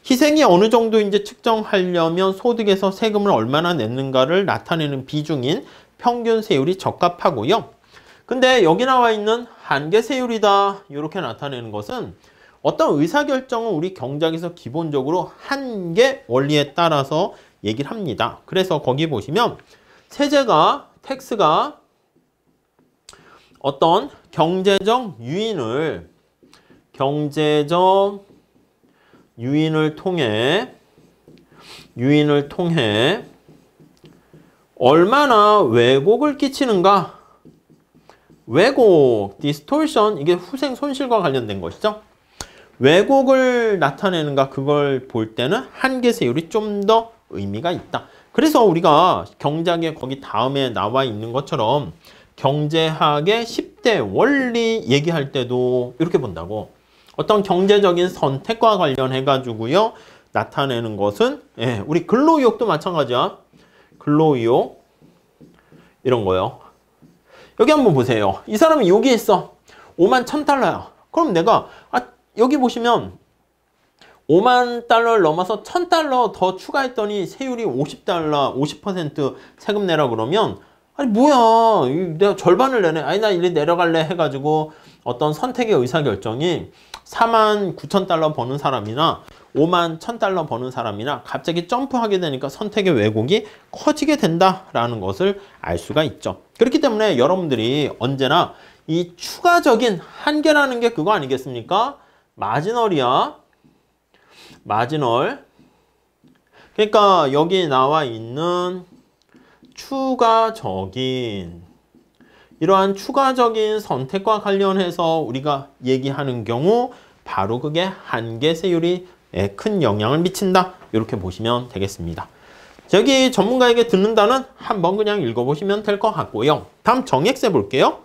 희생이 어느 정도인지 측정하려면 소득에서 세금을 얼마나 냈는가를 나타내는 비중인 평균 세율이 적합하고요. 근데 여기 나와 있는 한계 세율이다 이렇게 나타내는 것은 어떤 의사결정은 우리 경제학에서 기본적으로 한계 원리에 따라서 얘기를 합니다. 그래서 거기 보시면 세제가, 텍스가 어떤 경제적 유인을 통해 얼마나 왜곡을 끼치는가. 왜곡, 디스토션, 이게 후생 손실과 관련된 것이죠. 왜곡을 나타내는가, 그걸 볼 때는 한계 세율이 좀 더 의미가 있다. 그래서 우리가 경제학에 거기 다음에 나와 있는 것처럼 경제학의 10대 원리 얘기할 때도 이렇게 본다고. 어떤 경제적인 선택과 관련해 가지고요 나타내는 것은 우리 근로의욕도 마찬가지야. 근로의욕 이런 거요. 여기 한번 보세요. 이 사람이 여기 있어. 5만 1,000달러야. 그럼 내가 여기 보시면 5만 달러를 넘어서 1000달러 더 추가했더니 세율이 50달러, 50% 세금 내라 그러면 아니 뭐야 내가 절반을 내네. 아니 나 이리 내려갈래 해가지고 어떤 선택의 의사결정이 4만 9천 달러 버는 사람이나 5만 1000달러 버는 사람이나 갑자기 점프하게 되니까 선택의 왜곡이 커지게 된다라는 것을 알 수가 있죠. 그렇기 때문에 여러분들이 언제나 이 추가적인 한계라는 게 그거 아니겠습니까? 마지널이야. 마지널. 그러니까 여기 나와 있는 추가적인 이러한 추가적인 선택과 관련해서 우리가 얘기하는 경우 바로 그게 한계세율이 큰 영향을 미친다. 이렇게 보시면 되겠습니다. 여기 전문가에게 듣는다는 한번 그냥 읽어보시면 될 것 같고요. 다음 정액세 볼게요.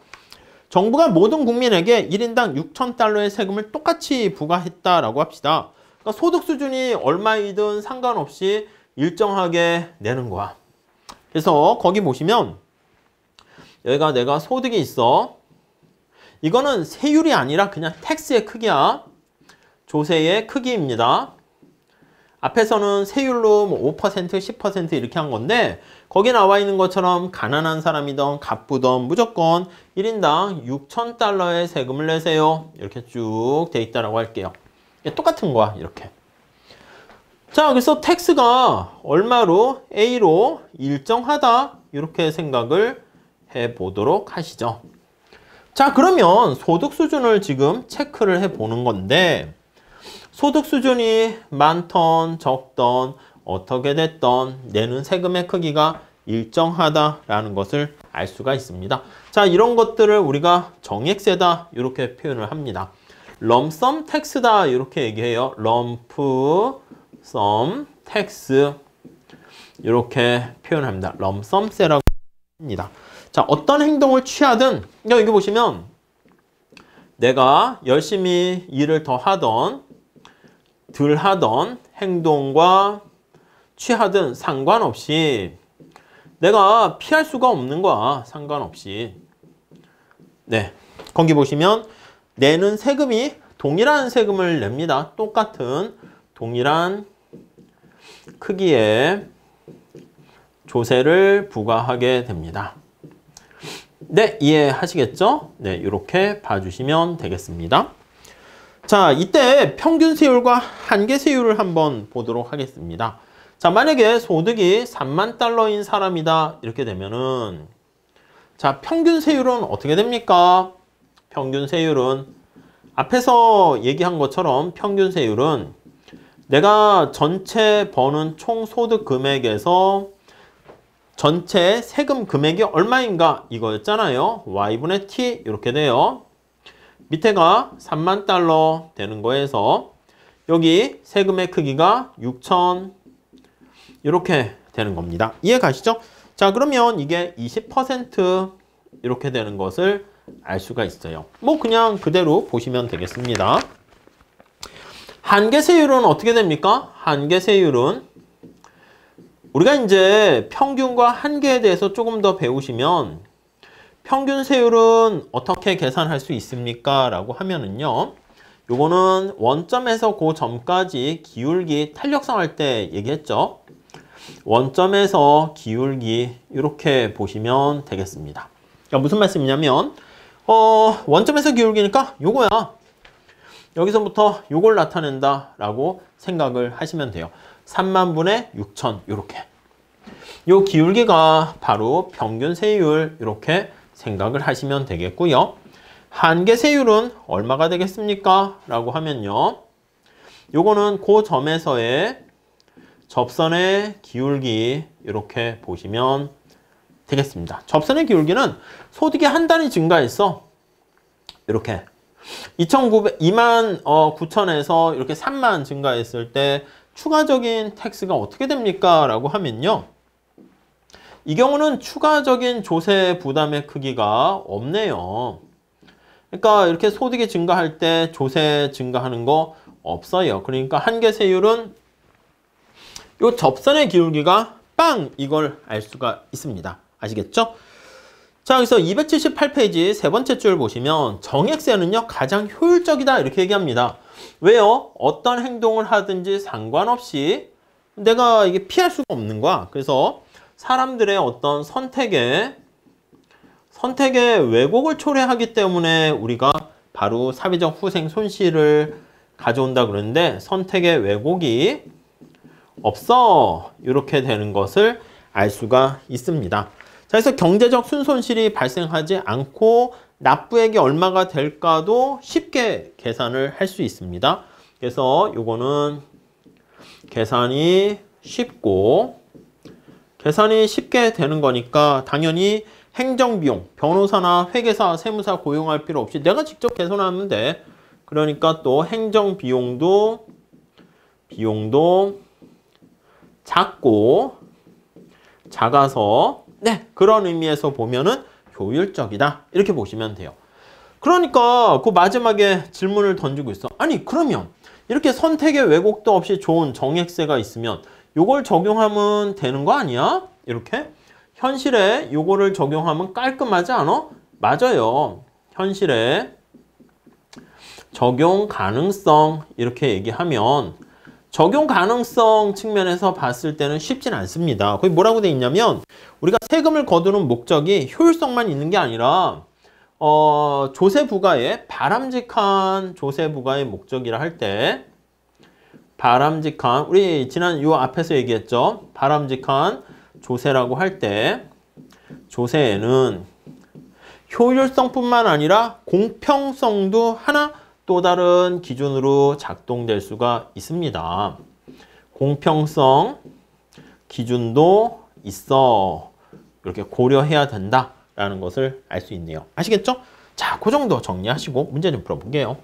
정부가 모든 국민에게 1인당 6,000달러의 세금을 똑같이 부과했다라고 합시다. 그러니까 소득 수준이 얼마이든 상관없이 일정하게 내는 거야. 그래서 거기 보시면 여기가 내가 소득이 있어. 이거는 세율이 아니라 그냥 텍스의 크기야. 조세의 크기입니다. 앞에서는 세율로 뭐 5%, 10% 이렇게 한 건데 거기 나와 있는 것처럼 가난한 사람이든 갑부든 무조건 1인당 6,000달러의 세금을 내세요. 이렇게 쭉 돼 있다라고 할게요. 똑같은 거야. 이렇게. 자, 그래서 텍스가 얼마로 A로 일정하다. 이렇게 생각을 해보도록 하시죠. 자, 그러면 소득 수준을 지금 체크를 해보는 건데 소득 수준이 많던 적던 어떻게 됐던 내는 세금의 크기가 일정하다라는 것을 알 수가 있습니다. 자, 이런 것들을 우리가 정액세다 이렇게 표현을 합니다. 럼썸 텍스다 이렇게 얘기해요. 럼프 썸 텍스 이렇게 표현합니다. 럼썸세라고 합니다. 자, 어떤 행동을 취하든 여기 보시면 내가 열심히 일을 더 하던 덜 하던 행동과 취하든 상관없이 내가 피할 수가 없는 거야. 상관없이. 네, 거기 보시면 내는 세금이 동일한 세금을 냅니다. 똑같은 동일한 크기의 조세를 부과하게 됩니다. 네, 이해하시겠죠? 네, 이렇게 봐주시면 되겠습니다. 자, 이때 평균세율과 한계세율을 한번 보도록 하겠습니다. 자, 만약에 소득이 3만 달러인 사람이다 이렇게 되면은 자, 평균세율은 어떻게 됩니까? 평균세율은 앞에서 얘기한 것처럼 평균세율은 내가 전체 버는 총 소득 금액에서 전체 세금 금액이 얼마인가 이거였잖아요. Y분의 T 이렇게 돼요. 밑에가 3만 달러 되는 거에서 여기 세금의 크기가 6,000 이렇게 되는 겁니다. 이해 가시죠? 자, 그러면 이게 20% 이렇게 되는 것을 알 수가 있어요. 뭐 그냥 그대로 보시면 되겠습니다. 한계세율은 어떻게 됩니까? 한계세율은 우리가 이제 평균과 한계에 대해서 조금 더 배우시면 평균세율은 어떻게 계산할 수 있습니까? 라고 하면은요. 요거는 원점에서 그 점까지 기울기 탄력성 할 때 얘기했죠. 원점에서 기울기 이렇게 보시면 되겠습니다. 그러니까 무슨 말씀이냐면 원점에서 기울기니까 요거야. 여기서부터 요걸 나타낸다 라고 생각을 하시면 돼요. 3만 분의 6천 이렇게. 요 기울기가 바로 평균세율 이렇게 생각을 하시면 되겠고요. 한계세율은 얼마가 되겠습니까? 라고 하면요. 요거는 그 점에서의 접선의 기울기 이렇게 보시면 되겠습니다. 접선의 기울기는 소득이 한 단위 증가했어. 이렇게 2만 9천에서 이렇게 3만 증가했을 때 추가적인 텍스가 어떻게 됩니까? 라고 하면요. 이 경우는 추가적인 조세 부담의 크기가 없네요. 그러니까 이렇게 소득이 증가할 때 조세 증가하는 거 없어요. 그러니까 한계세율은 이 접선의 기울기가 빵 이걸 알 수가 있습니다. 아시겠죠? 자, 그래서 278페이지 세 번째 줄 보시면 정액세는요, 가장 효율적이다 이렇게 얘기합니다. 왜요? 어떤 행동을 하든지 상관없이 내가 이게 피할 수가 없는 거야. 그래서 사람들의 어떤 선택에 왜곡을 초래하기 때문에 우리가 바로 사회적 후생 손실을 가져온다 그러는데 선택의 왜곡이 없어 이렇게 되는 것을 알 수가 있습니다. 자, 그래서 경제적 순손실이 발생하지 않고 납부액이 얼마가 될까도 쉽게 계산을 할 수 있습니다. 그래서 요거는 계산이 쉽게 되는 거니까 당연히 행정비용, 변호사나 회계사, 세무사 고용할 필요 없이 내가 직접 계산하면 돼. 그러니까 또 행정비용도 작아서 네, 그런 의미에서 보면은 효율적이다 이렇게 보시면 돼요. 그러니까 그 마지막에 질문을 던지고 있어. 아니 그러면 이렇게 선택의 왜곡도 없이 좋은 정액세가 있으면 요걸 적용하면 되는 거 아니야? 이렇게 현실에 요거를 적용하면 깔끔하지 않아? 맞아요. 현실에 적용 가능성 이렇게 얘기하면 적용 가능성 측면에서 봤을 때는 쉽진 않습니다. 거기 뭐라고 돼 있냐면 우리가 세금을 거두는 목적이 효율성만 있는 게 아니라 조세 부과의 바람직한 조세 부과의 목적이라 할 때 바람직한 우리 지난 요 앞에서 얘기했죠. 바람직한 조세라고 할 때 조세에는 효율성뿐만 아니라 공평성도 하나 또 다른 기준으로 작동될 수가 있습니다. 공평성 기준도 있어. 이렇게 고려해야 된다라는 것을 알 수 있네요. 아시겠죠? 자, 그 정도 정리하시고 문제 좀 풀어볼게요.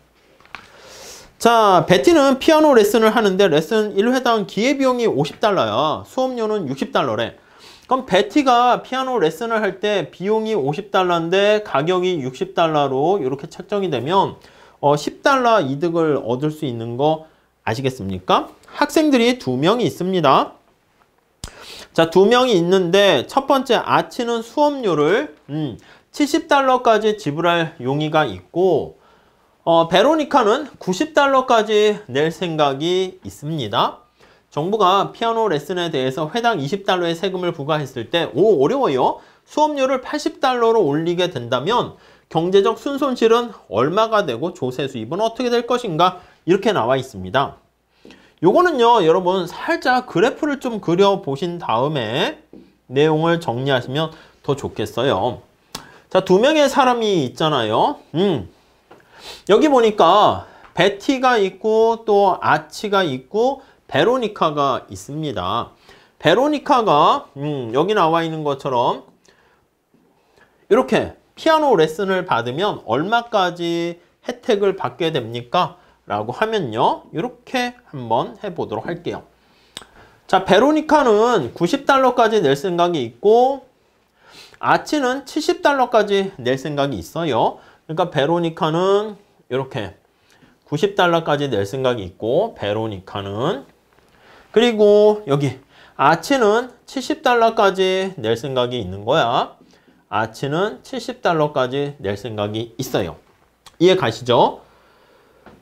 자, 베티는 피아노 레슨을 하는데 레슨 1회당 기회비용이 $50야. 수업료는 $60래. 그럼 베티가 피아노 레슨을 할 때 비용이 $50인데 가격이 $60로 이렇게 책정이 되면 $10 이득을 얻을 수 있는 거 아시겠습니까? 학생들이 2명이 있습니다. 자, 2명이 있는데 첫 번째 아치는 수업료를 $70까지 지불할 용의가 있고 베로니카는 $90까지 낼 생각이 있습니다. 정부가 피아노 레슨에 대해서 회당 $20의 세금을 부과했을 때 어려워요. 수업료를 $80로 올리게 된다면 경제적 순손실은 얼마가 되고 조세 수입은 어떻게 될 것인가 이렇게 나와 있습니다. 요거는요 여러분 살짝 그래프를 좀 그려보신 다음에 내용을 정리하시면 더 좋겠어요. 자, 2명의 사람이 있잖아요. 여기 보니까 베티가 있고 또 아치가 있고 베로니카가 있습니다. 베로니카가 여기 나와 있는 것처럼 이렇게 피아노 레슨을 받으면 얼마까지 혜택을 받게 됩니까? 라고 하면요. 이렇게 한번 해보도록 할게요. 자, 베로니카는 $90까지 낼 생각이 있고 아치는 $70까지 낼 생각이 있어요. 그러니까 베로니카는 이렇게 $90까지 낼 생각이 있고 베로니카는 그리고 여기 아치는 $70까지 낼 생각이 있는 거야. 아치는 $70까지 낼 생각이 있어요. 이해 가시죠?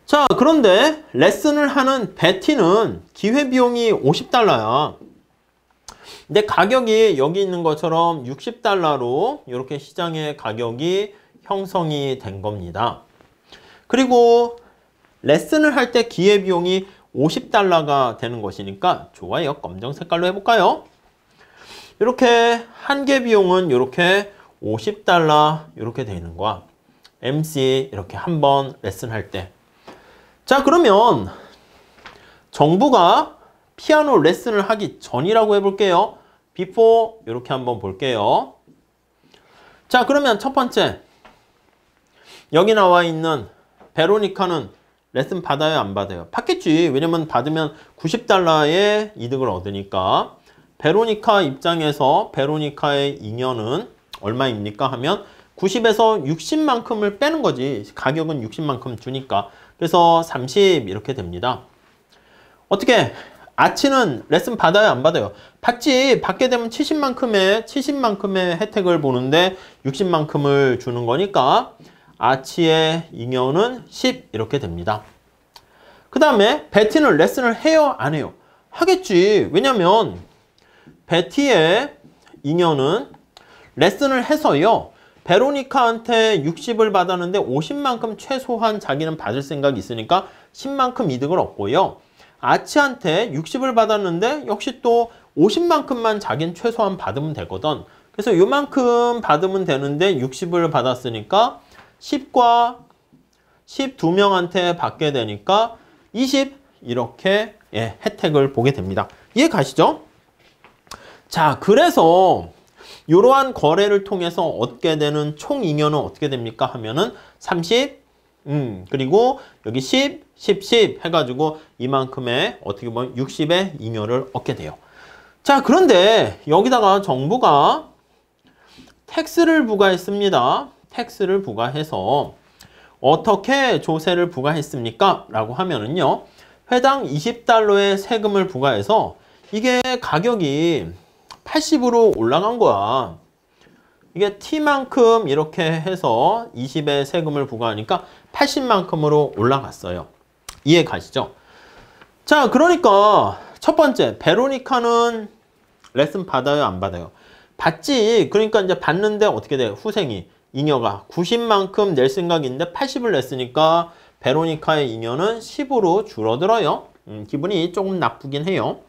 자, 그런데 레슨을 하는 베티는 기회비용이 $50야. 근데 가격이 여기 있는 것처럼 $60로 이렇게 시장의 가격이 형성이 된 겁니다. 그리고 레슨을 할 때 기회비용이 $50가 되는 것이니까 좋아요. 검정 색깔로 해볼까요? 이렇게 한 개 비용은 이렇게 $50 이렇게 되는 거야. MC 이렇게 한번 레슨할 때. 자, 그러면 정부가 피아노 레슨을 하기 전이라고 해볼게요. before 이렇게 한번 볼게요. 자, 그러면 첫 번째 여기 나와 있는 베로니카는 레슨 받아요, 안 받아요? 받겠지. 왜냐면 받으면 $90의 이득을 얻으니까. 베로니카 입장에서 베로니카의 잉여는 얼마입니까? 하면 90에서 60만큼을 빼는 거지. 가격은 60만큼 주니까. 그래서 30 이렇게 됩니다. 어떻게? 아치는 레슨 받아요, 안 받아요? 받지. 받게 되면 70만큼의 혜택을 보는데 60만큼을 주는 거니까 아치의 잉여는 10 이렇게 됩니다. 그 다음에 베티는 레슨을 해요, 안 해요? 하겠지. 왜냐면 베티의 잉여는 레슨을 해서요. 베로니카한테 60을 받았는데 50만큼 최소한 자기는 받을 생각이 있으니까 10만큼 이득을 얻고요. 아치한테 60을 받았는데 역시 또 50만큼만 자기는 최소한 받으면 되거든. 그래서 요만큼 받으면 되는데 60을 받았으니까 10과 12명한테 받게 되니까 20 이렇게 혜택을 보게 됩니다. 이해 가시죠? 자, 그래서 이러한 거래를 통해서 얻게 되는 총 잉여는 어떻게 됩니까? 하면은 30, 그리고 여기 10, 10, 10 해가지고 이만큼의 어떻게 보면 60의 잉여를 얻게 돼요. 자, 그런데 여기다가 정부가 텍스를 부과했습니다. 텍스를 부과해서 어떻게 조세를 부과했습니까? 라고 하면은요. 회당 20달러의 세금을 부과해서 이게 가격이 80으로 올라간 거야. 이게 T만큼 이렇게 해서 20의 세금을 부과하니까 80만큼으로 올라갔어요. 이해 가시죠? 자, 그러니까 첫 번째, 베로니카는 레슨 받아요, 안 받아요? 받지. 그러니까 이제 받는데 어떻게 돼요? 후생이, 잉여가 90만큼 낼 생각인데 80을 냈으니까 베로니카의 잉여는 10으로 줄어들어요. 기분이 조금 나쁘긴 해요.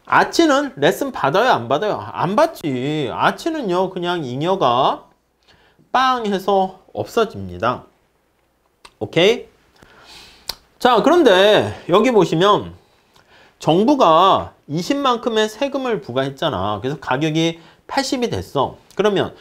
아치는 레슨 받아요, 안 받아요? 안 받지. 아치는요, 그냥 잉여가 빵 해서 없어집니다. 오케이? 자, 그런데 여기 보시면 정부가 20만큼의 세금을 부과했잖아. 그래서 가격이 80이 됐어. 그러면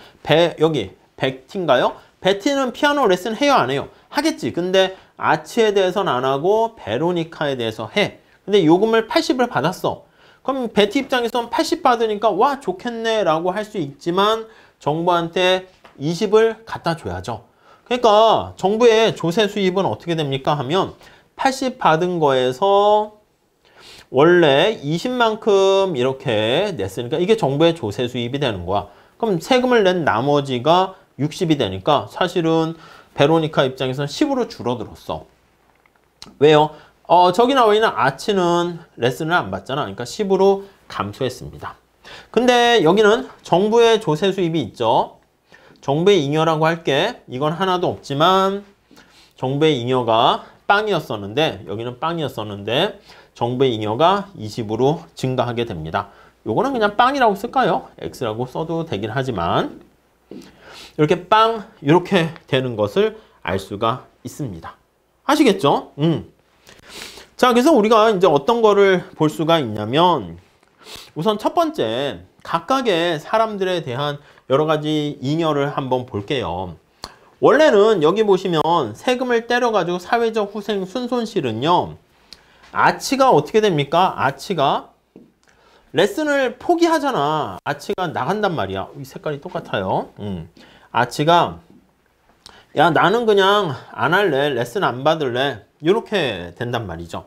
여기 베티인가요? 베티는 피아노 레슨 해요, 안 해요? 하겠지. 근데 아치에 대해서는 안 하고 베로니카에 대해서 해. 근데 요금을 80을 받았어. 그럼 베티 입장에서는 80 받으니까 와 좋겠네 라고 할 수 있지만 정부한테 20을 갖다 줘야죠. 그러니까 정부의 조세 수입은 어떻게 됩니까 하면 80 받은 거에서 원래 20만큼 이렇게 냈으니까 이게 정부의 조세 수입이 되는 거야. 그럼 세금을 낸 나머지가 60이 되니까 사실은 베로니카 입장에서는 10으로 줄어들었어. 왜요? 저기 나와 있는 아치는 레슨을 안 받잖아. 그러니까 10으로 감소했습니다. 근데 여기는 정부의 조세 수입이 있죠. 정부의 잉여라고 할게. 이건 하나도 없지만 정부의 잉여가 빵이었었는데 여기는 빵이었었는데 정부의 잉여가 20으로 증가하게 됩니다. 요거는 그냥 빵이라고 쓸까요? X라고 써도 되긴 하지만 이렇게 빵 이렇게 되는 것을 알 수가 있습니다. 아시겠죠? 자, 그래서 우리가 이제 어떤 거를 볼 수가 있냐면 우선 첫 번째 각각의 사람들에 대한 여러 가지 잉여를 한번 볼게요. 원래는 여기 보시면 세금을 때려가지고 사회적 후생 순손실은요. 아치가 어떻게 됩니까? 아치가 레슨을 포기하잖아. 아치가 나간단 말이야. 이 색깔이 똑같아요. 아치가 야 나는 그냥 안 할래. 레슨 안 받을래. 이렇게 된단 말이죠.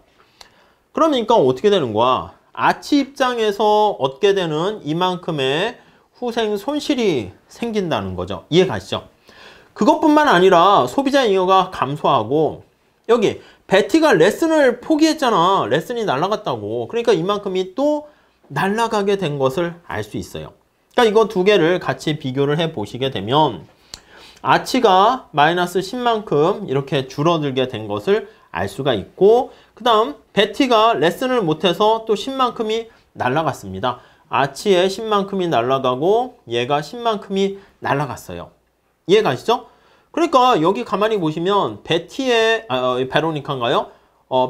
그러니까 어떻게 되는 거야? 아치 입장에서 얻게 되는 이만큼의 후생 손실이 생긴다는 거죠. 이해 가시죠? 그것뿐만 아니라 소비자 잉여가 감소하고 여기 베티가 레슨을 포기했잖아. 레슨이 날아갔다고. 그러니까 이만큼이 또 날아가게 된 것을 알 수 있어요. 그러니까 이거 두 개를 같이 비교를 해 보시게 되면 아치가 마이너스 10만큼 이렇게 줄어들게 된 것을 알 수가 있고 그 다음 베티가 레슨을 못해서 또 10만큼이 날아갔습니다. 아치의 10만큼이 날아가고 얘가 10만큼이 날아갔어요. 이해 가시죠? 그러니까 여기 가만히 보시면 베티의 베로니카인가요?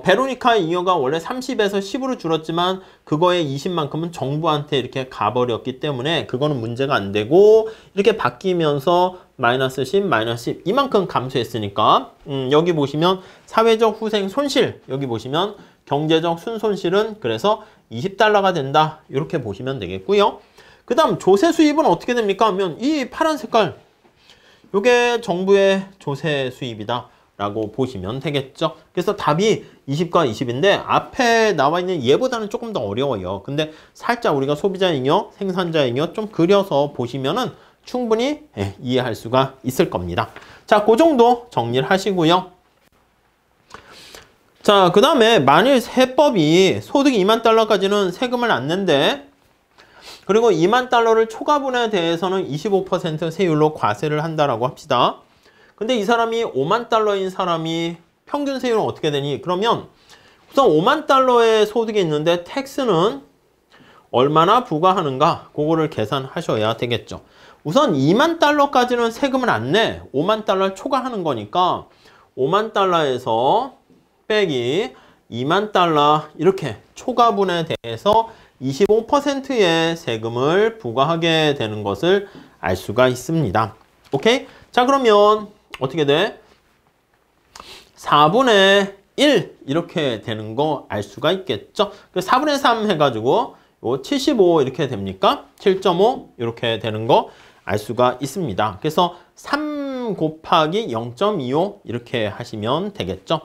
베로니카의 잉여가 원래 30에서 10으로 줄었지만 그거의 20만큼은 정부한테 이렇게 가버렸기 때문에 그거는 문제가 안 되고 이렇게 바뀌면서 마이너스 10, 마이너스 10 이만큼 감소했으니까 여기 보시면 사회적 후생 손실 여기 보시면 경제적 순손실은 그래서 20달러가 된다 이렇게 보시면 되겠고요. 그 다음 조세 수입은 어떻게 됩니까 하면 이 파란 색깔 요게 정부의 조세 수입이다. 라고 보시면 되겠죠. 그래서 답이 20과 20인데 앞에 나와 있는 얘보다는 조금 더 어려워요. 근데 살짝 우리가 소비자 잉여, 생산자 잉여 좀 그려서 보시면은 충분히 이해할 수가 있을 겁니다. 자, 그 정도 정리를 하시고요. 자, 그 다음에 만일 세법이 소득이 2만 달러까지는 세금을 안 낸대. 그리고 2만 달러를 초과분에 대해서는 25% 세율로 과세를 한다라고 합시다. 근데 이 사람이 5만 달러인 사람이 평균 세율은 어떻게 되니? 그러면 우선 5만 달러의 소득이 있는데 텍스는 얼마나 부과하는가? 그거를 계산하셔야 되겠죠. 우선 2만 달러까지는 세금을 안 내. 5만 달러를 초과하는 거니까 5만 달러에서 빼기 2만 달러 이렇게 초과분에 대해서 25%의 세금을 부과하게 되는 것을 알 수가 있습니다. 오케이? 자, 그러면 어떻게 돼? 4분의 1 이렇게 되는 거 알 수가 있겠죠? 4분의 3 해가지고 75 이렇게 됩니까? 7.5 이렇게 되는 거 알 수가 있습니다. 그래서 3 곱하기 0.25 이렇게 하시면 되겠죠?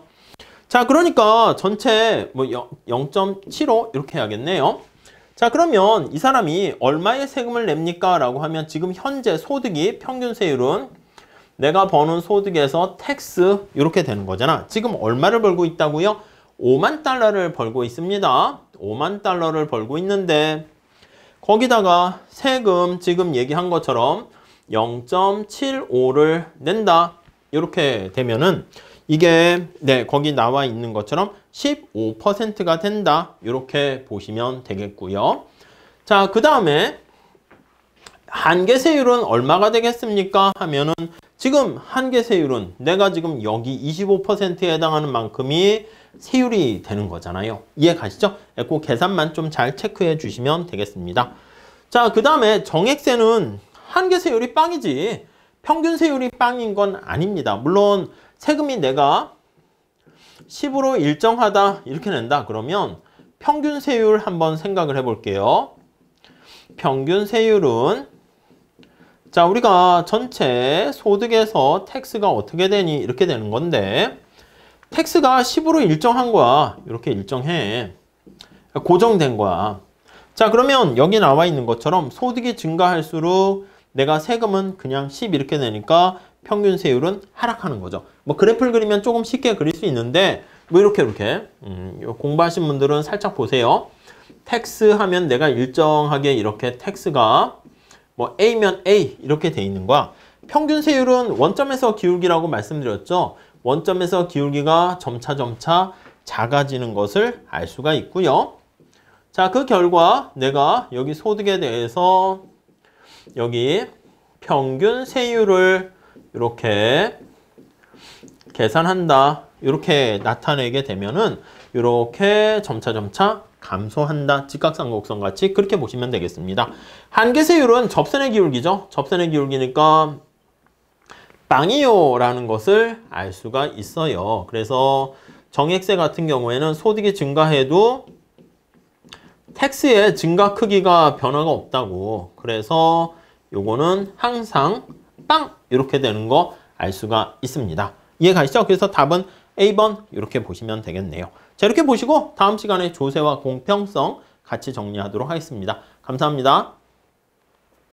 자, 그러니까 전체 뭐 0.75 이렇게 해야겠네요. 자, 그러면 이 사람이 얼마의 세금을 냅니까? 라고 하면 지금 현재 소득이 평균 세율은 내가 버는 소득에서 텍스 이렇게 되는 거잖아. 지금 얼마를 벌고 있다고요? 5만 달러를 벌고 있습니다. 5만 달러를 벌고 있는데 거기다가 세금 지금 얘기한 것처럼 0.75를 낸다. 이렇게 되면은 이게 거기 나와 있는 것처럼 15%가 된다. 이렇게 보시면 되겠고요. 자, 그 다음에 한계세율은 얼마가 되겠습니까? 하면은 지금 한계세율은 내가 지금 여기 25%에 해당하는 만큼이 세율이 되는 거잖아요. 이해 가시죠? 그 계산만 좀 잘 체크해 주시면 되겠습니다. 자, 그 다음에 정액세는 한계세율이 빵이지 평균 세율이 빵인 건 아닙니다. 물론 세금이 내가 10으로 일정하다 이렇게 낸다 그러면 평균 세율 한번 생각을 해볼게요. 평균 세율은 자, 우리가 전체 소득에서 텍스가 어떻게 되니 이렇게 되는 건데 텍스가 10으로 일정한 거야. 이렇게 일정해. 고정된 거야. 자, 그러면 여기 나와 있는 것처럼 소득이 증가할수록 내가 세금은 그냥 10 이렇게 내니까 평균 세율은 하락하는 거죠. 뭐 그래프를 그리면 조금 쉽게 그릴 수 있는데 뭐 이렇게 공부하신 분들은 살짝 보세요. 텍스 하면 내가 일정하게 이렇게 텍스가 뭐 A면 A 이렇게 돼 있는 거야. 평균 세율은 원점에서 기울기라고 말씀드렸죠. 원점에서 기울기가 점차 작아지는 것을 알 수가 있고요. 자, 그 결과 내가 여기 소득에 대해서 여기 평균 세율을 이렇게 계산한다. 이렇게 나타내게 되면은 이렇게 점차 감소한다. 직각삼각선 같이 그렇게 보시면 되겠습니다. 한계세율은 접선의 기울기죠. 접선의 기울기니까 빵이요 라는 것을 알 수가 있어요. 그래서 정액세 같은 경우에는 소득이 증가해도 텍스의 증가 크기가 변화가 없다고. 그래서 요거는 항상 빵 이렇게 되는 거 알 수가 있습니다. 이해 가시죠? 그래서 답은 A번 이렇게 보시면 되겠네요. 자, 이렇게 보시고 다음 시간에 조세와 공평성 같이 정리하도록 하겠습니다. 감사합니다.